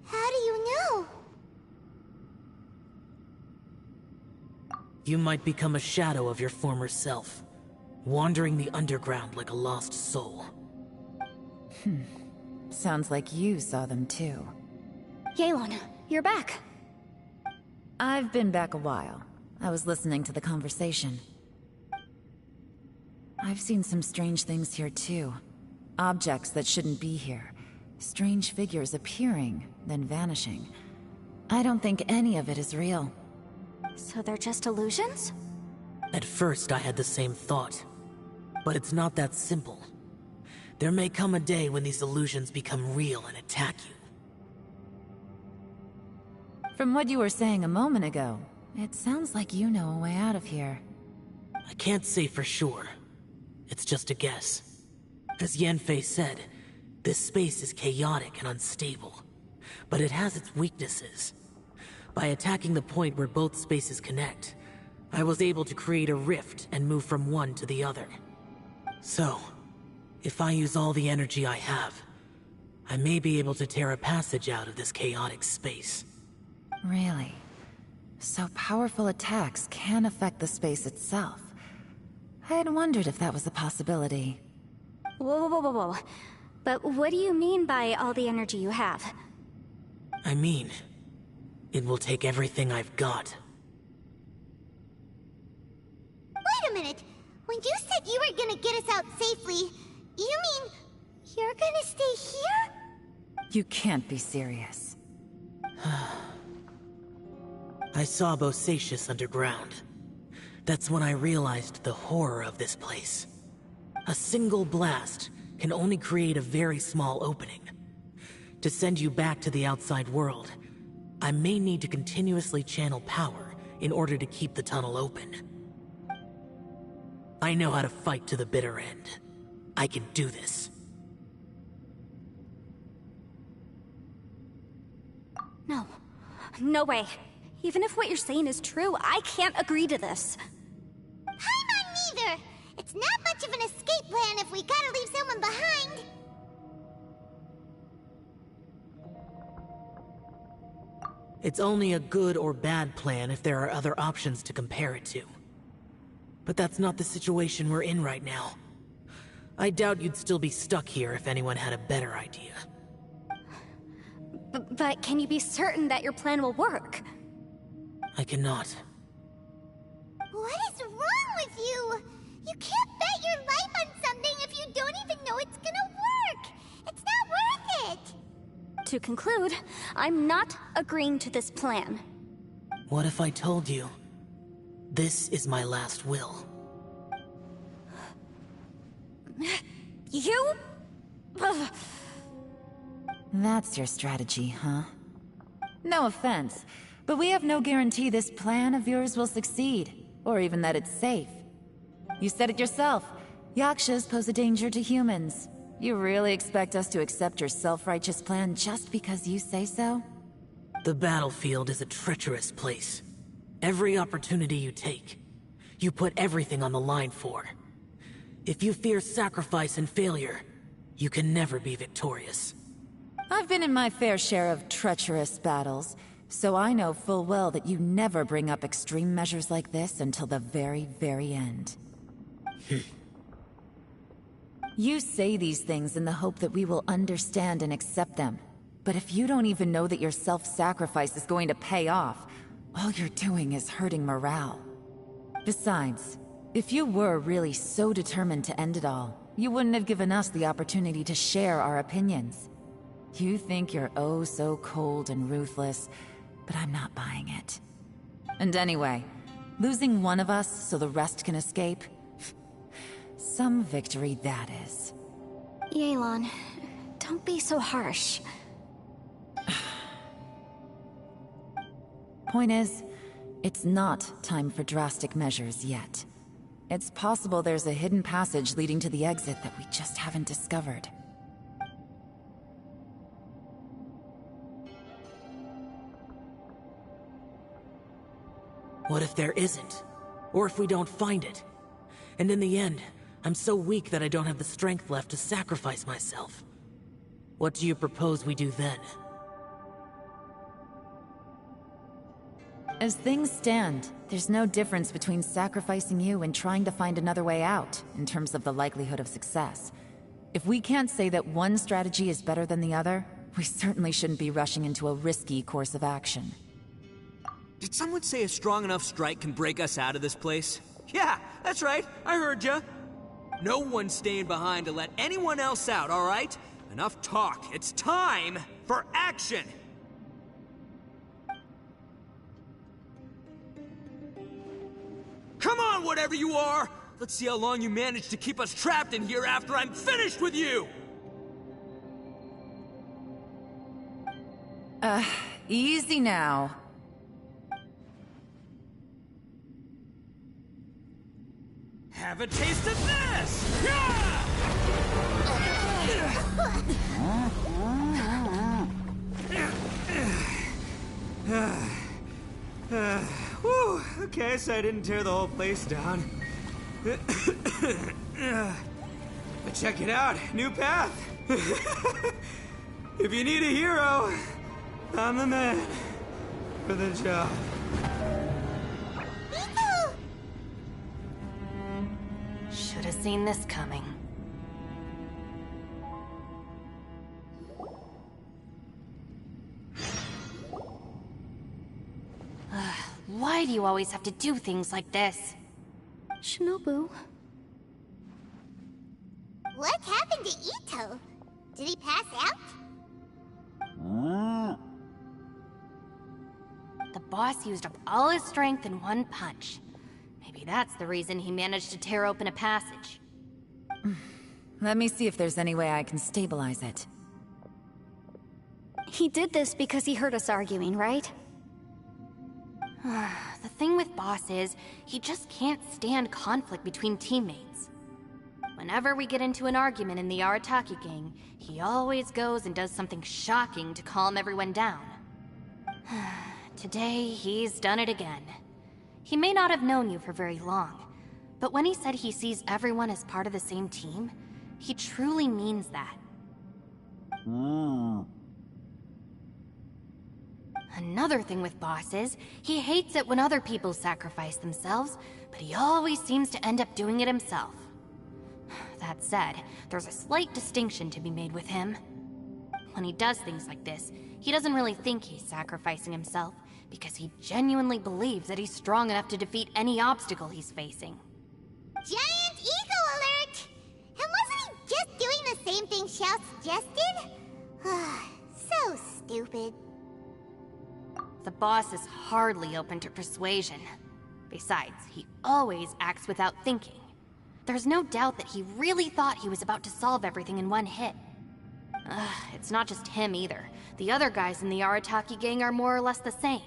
how do you know? You might become a shadow of your former self, wandering the underground like a lost soul. Sounds like you saw them too. Yelan, you're back. I've been back a while. I was listening to the conversation. I've seen some strange things here too. Objects that shouldn't be here. Strange figures appearing, then vanishing. I don't think any of it is real. So they're just illusions? At first I had the same thought, but it's not that simple. There may come a day when these illusions become real and attack you. From what you were saying a moment ago, it sounds like you know a way out of here. I can't say for sure. It's just a guess. As Yanfei said, this space is chaotic and unstable, but it has its weaknesses. By attacking the point where both spaces connect, I was able to create a rift and move from one to the other. So, if I use all the energy I have, I may be able to tear a passage out of this chaotic space. Really? So powerful attacks can affect the space itself. I had wondered if that was a possibility. Whoa, whoa, whoa, whoa. But what do you mean by all the energy you have? I mean, it will take everything I've got. Wait a minute! When you said you were gonna get us out safely, you mean you're gonna stay here? You can't be serious. I saw Bosacius underground. That's when I realized the horror of this place. A single blast can only create a very small opening. To send you back to the outside world, I may need to continuously channel power in order to keep the tunnel open. I know how to fight to the bitter end. I can do this. No. No way. Even if what you're saying is true, I can't agree to this. I'm not neither! It's not much of an escape plan if we gotta leave someone behind! It's only a good or bad plan if there are other options to compare it to. But that's not the situation we're in right now. I doubt you'd still be stuck here if anyone had a better idea. But can you be certain that your plan will work? I cannot. What is wrong with you? You can't bet your life on something if you don't even know it's gonna work! It's not worth it! To conclude, I'm not agreeing to this plan. What if I told you, this is my last will? You? Ugh. That's your strategy, huh? No offense, but we have no guarantee this plan of yours will succeed, or even that it's safe. You said it yourself. Yakshas pose a danger to humans. You really expect us to accept your self-righteous plan just because you say so? The battlefield is a treacherous place. Every opportunity you take, you put everything on the line for. If you fear sacrifice and failure, you can never be victorious. I've been in my fair share of treacherous battles, so I know full well that you never bring up extreme measures like this until the very, very end. You say these things in the hope that we will understand and accept them. But if you don't even know that your self-sacrifice is going to pay off, all you're doing is hurting morale. Besides, if you were really so determined to end it all, you wouldn't have given us the opportunity to share our opinions. You think you're oh so cold and ruthless, but I'm not buying it. And anyway, losing one of us so the rest can escape? Some victory that is. Yelan, don't be so harsh. Point is, it's not time for drastic measures yet. It's possible there's a hidden passage leading to the exit that we just haven't discovered. What if there isn't? Or if we don't find it? And in the end, I'm so weak that I don't have the strength left to sacrifice myself. What do you propose we do then? As things stand, there's no difference between sacrificing you and trying to find another way out, in terms of the likelihood of success. If we can't say that one strategy is better than the other, we certainly shouldn't be rushing into a risky course of action. Did someone say a strong enough strike can break us out of this place? Yeah, that's right. I heard ya. No one's staying behind to let anyone else out, all right? Enough talk. It's time for action! Come on, whatever you are! Let's see how long you manage to keep us trapped in here after I'm finished with you! Easy now. Have a taste of this! Yeah! Whew, okay, so I didn't tear the whole place down. But check it out, new path. If you need a hero, I'm the man for the job. Should have seen this coming. Why do you always have to do things like this? Shinobu. What happened to Ito? Did he pass out? The boss used up all his strength in one punch. Maybe that's the reason he managed to tear open a passage. Let me see if there's any way I can stabilize it. He did this because he heard us arguing, right? The thing with Boss is, he just can't stand conflict between teammates. Whenever we get into an argument in the Arataki gang, he always goes and does something shocking to calm everyone down. Today, he's done it again. He may not have known you for very long, but when he said he sees everyone as part of the same team, he truly means that. Another thing with Boss is, he hates it when other people sacrifice themselves, but he always seems to end up doing it himself. That said, there's a slight distinction to be made with him. When he does things like this, he doesn't really think he's sacrificing himself, because he genuinely believes that he's strong enough to defeat any obstacle he's facing. Giant ego alert! And wasn't he just doing the same thing Xiao suggested? So stupid. The boss is hardly open to persuasion. Besides, he always acts without thinking. There's no doubt that he really thought he was about to solve everything in one hit. It's not just him either. The other guys in the Arataki gang are more or less the same.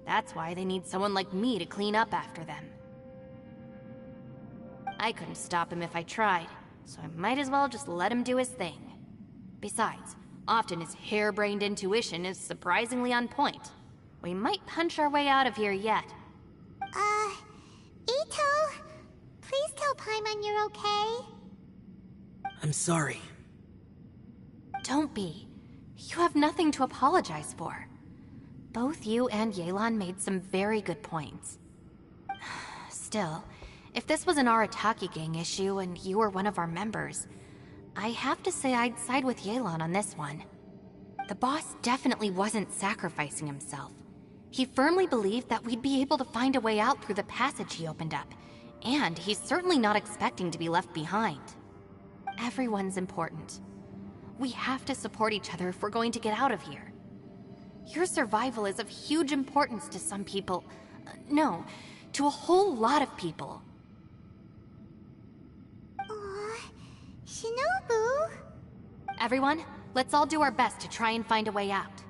That's why they need someone like me to clean up after them. I couldn't stop him if I tried, so I might as well just let him do his thing. Besides, often his harebrained intuition is surprisingly on point. We might punch our way out of here yet. Ito, please tell Paimon you're okay. I'm sorry. Don't be. You have nothing to apologize for. Both you and Yelan made some very good points. Still, if this was an Arataki gang issue and you were one of our members, I have to say I'd side with Yelan on this one. The boss definitely wasn't sacrificing himself. He firmly believed that we'd be able to find a way out through the passage he opened up, and he's certainly not expecting to be left behind. Everyone's important. We have to support each other if we're going to get out of here. Your survival is of huge importance to some people. No, to a whole lot of people. Shinobu? Everyone, let's all do our best to try and find a way out.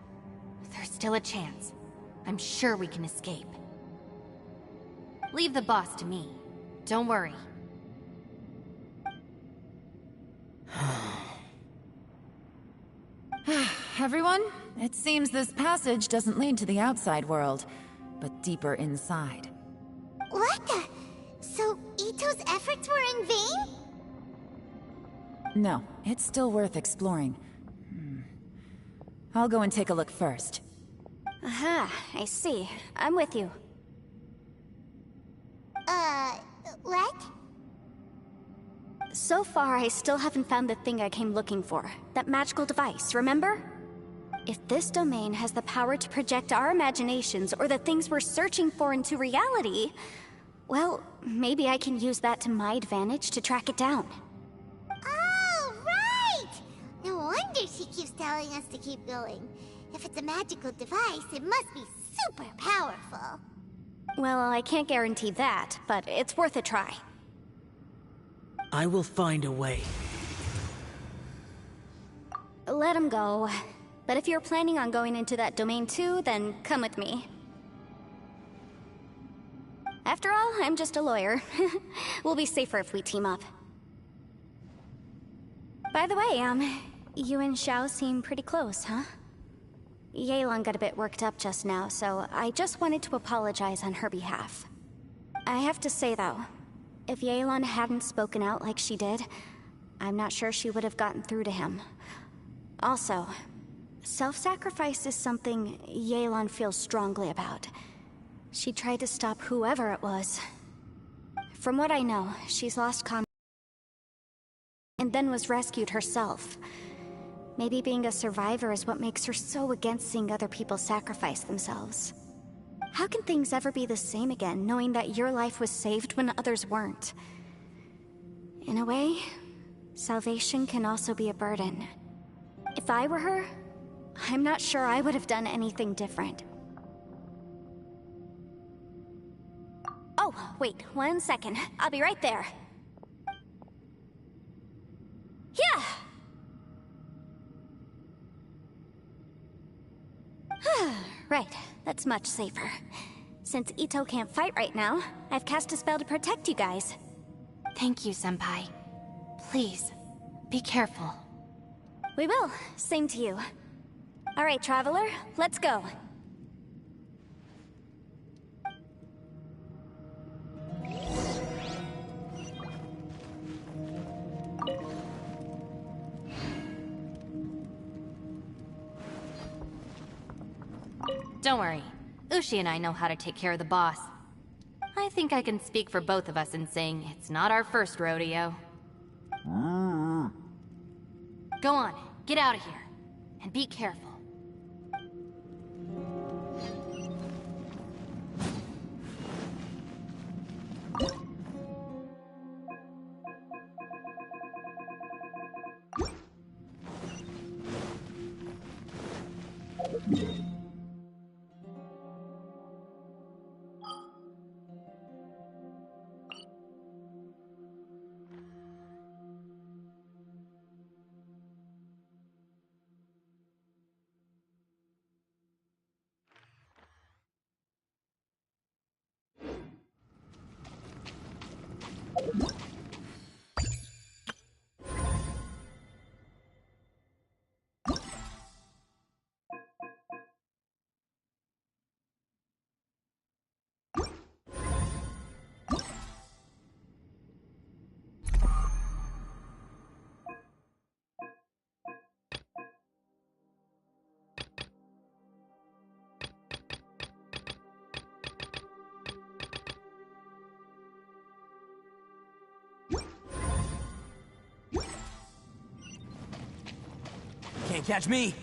There's still a chance. I'm sure we can escape. Leave the boss to me. Don't worry. Everyone, it seems this passage doesn't lead to the outside world, but deeper inside. What the? So Ito's efforts were in vain? No, it's still worth exploring. I'll go and take a look first. Aha, I see. I'm with you. What? So far, I still haven't found the thing I came looking for. That magical device, remember? If this domain has the power to project our imaginations or the things we're searching for into reality, well, maybe I can use that to my advantage to track it down. Oh, right! No wonder she keeps telling us to keep going. If it's a magical device, it must be super powerful. Well, I can't guarantee that, but it's worth a try. I will find a way. Let him go. But if you're planning on going into that domain too, then come with me. After all, I'm just a lawyer. We'll be safer if we team up. By the way, you and Xiao seem pretty close, huh? Yelan got a bit worked up just now, so I just wanted to apologize on her behalf. I have to say though, if Yelan hadn't spoken out like she did, I'm not sure she would have gotten through to him. Also, self-sacrifice is something Yelan feels strongly about. She tried to stop whoever it was. From what I know, she's lost contact and then was rescued herself. Maybe being a survivor is what makes her so against seeing other people sacrifice themselves. How can things ever be the same again, knowing that your life was saved when others weren't? In a way, salvation can also be a burden. If I were her, I'm not sure I would have done anything different. Oh, wait, 1 second. I'll be right there. Yeah! Right, that's much safer. Since Ito can't fight right now, I've cast a spell to protect you guys. Thank you, Senpai. Please, be careful. We will. Same to you. All right, Traveler, let's go. Don't worry. Ushi and I know how to take care of the boss. I think I can speak for both of us in saying it's not our first rodeo. Go on, get out of here. And be careful. Can't catch me!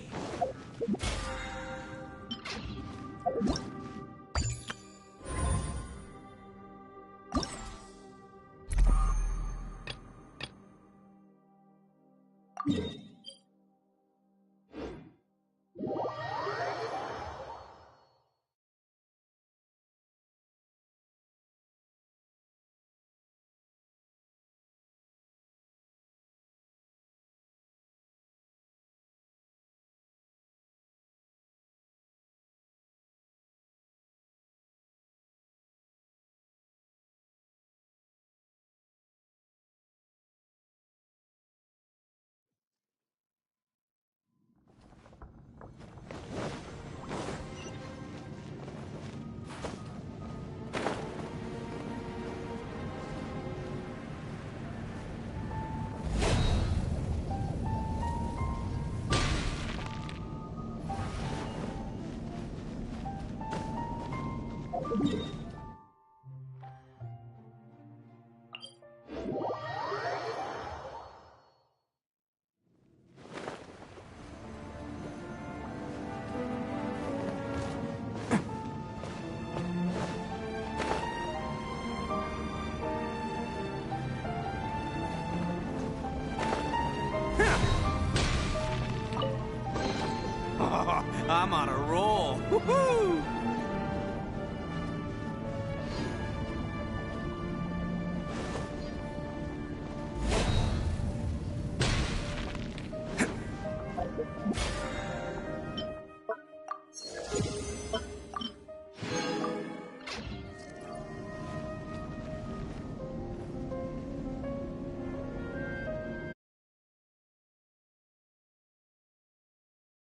I'm on a roll. Woohoo!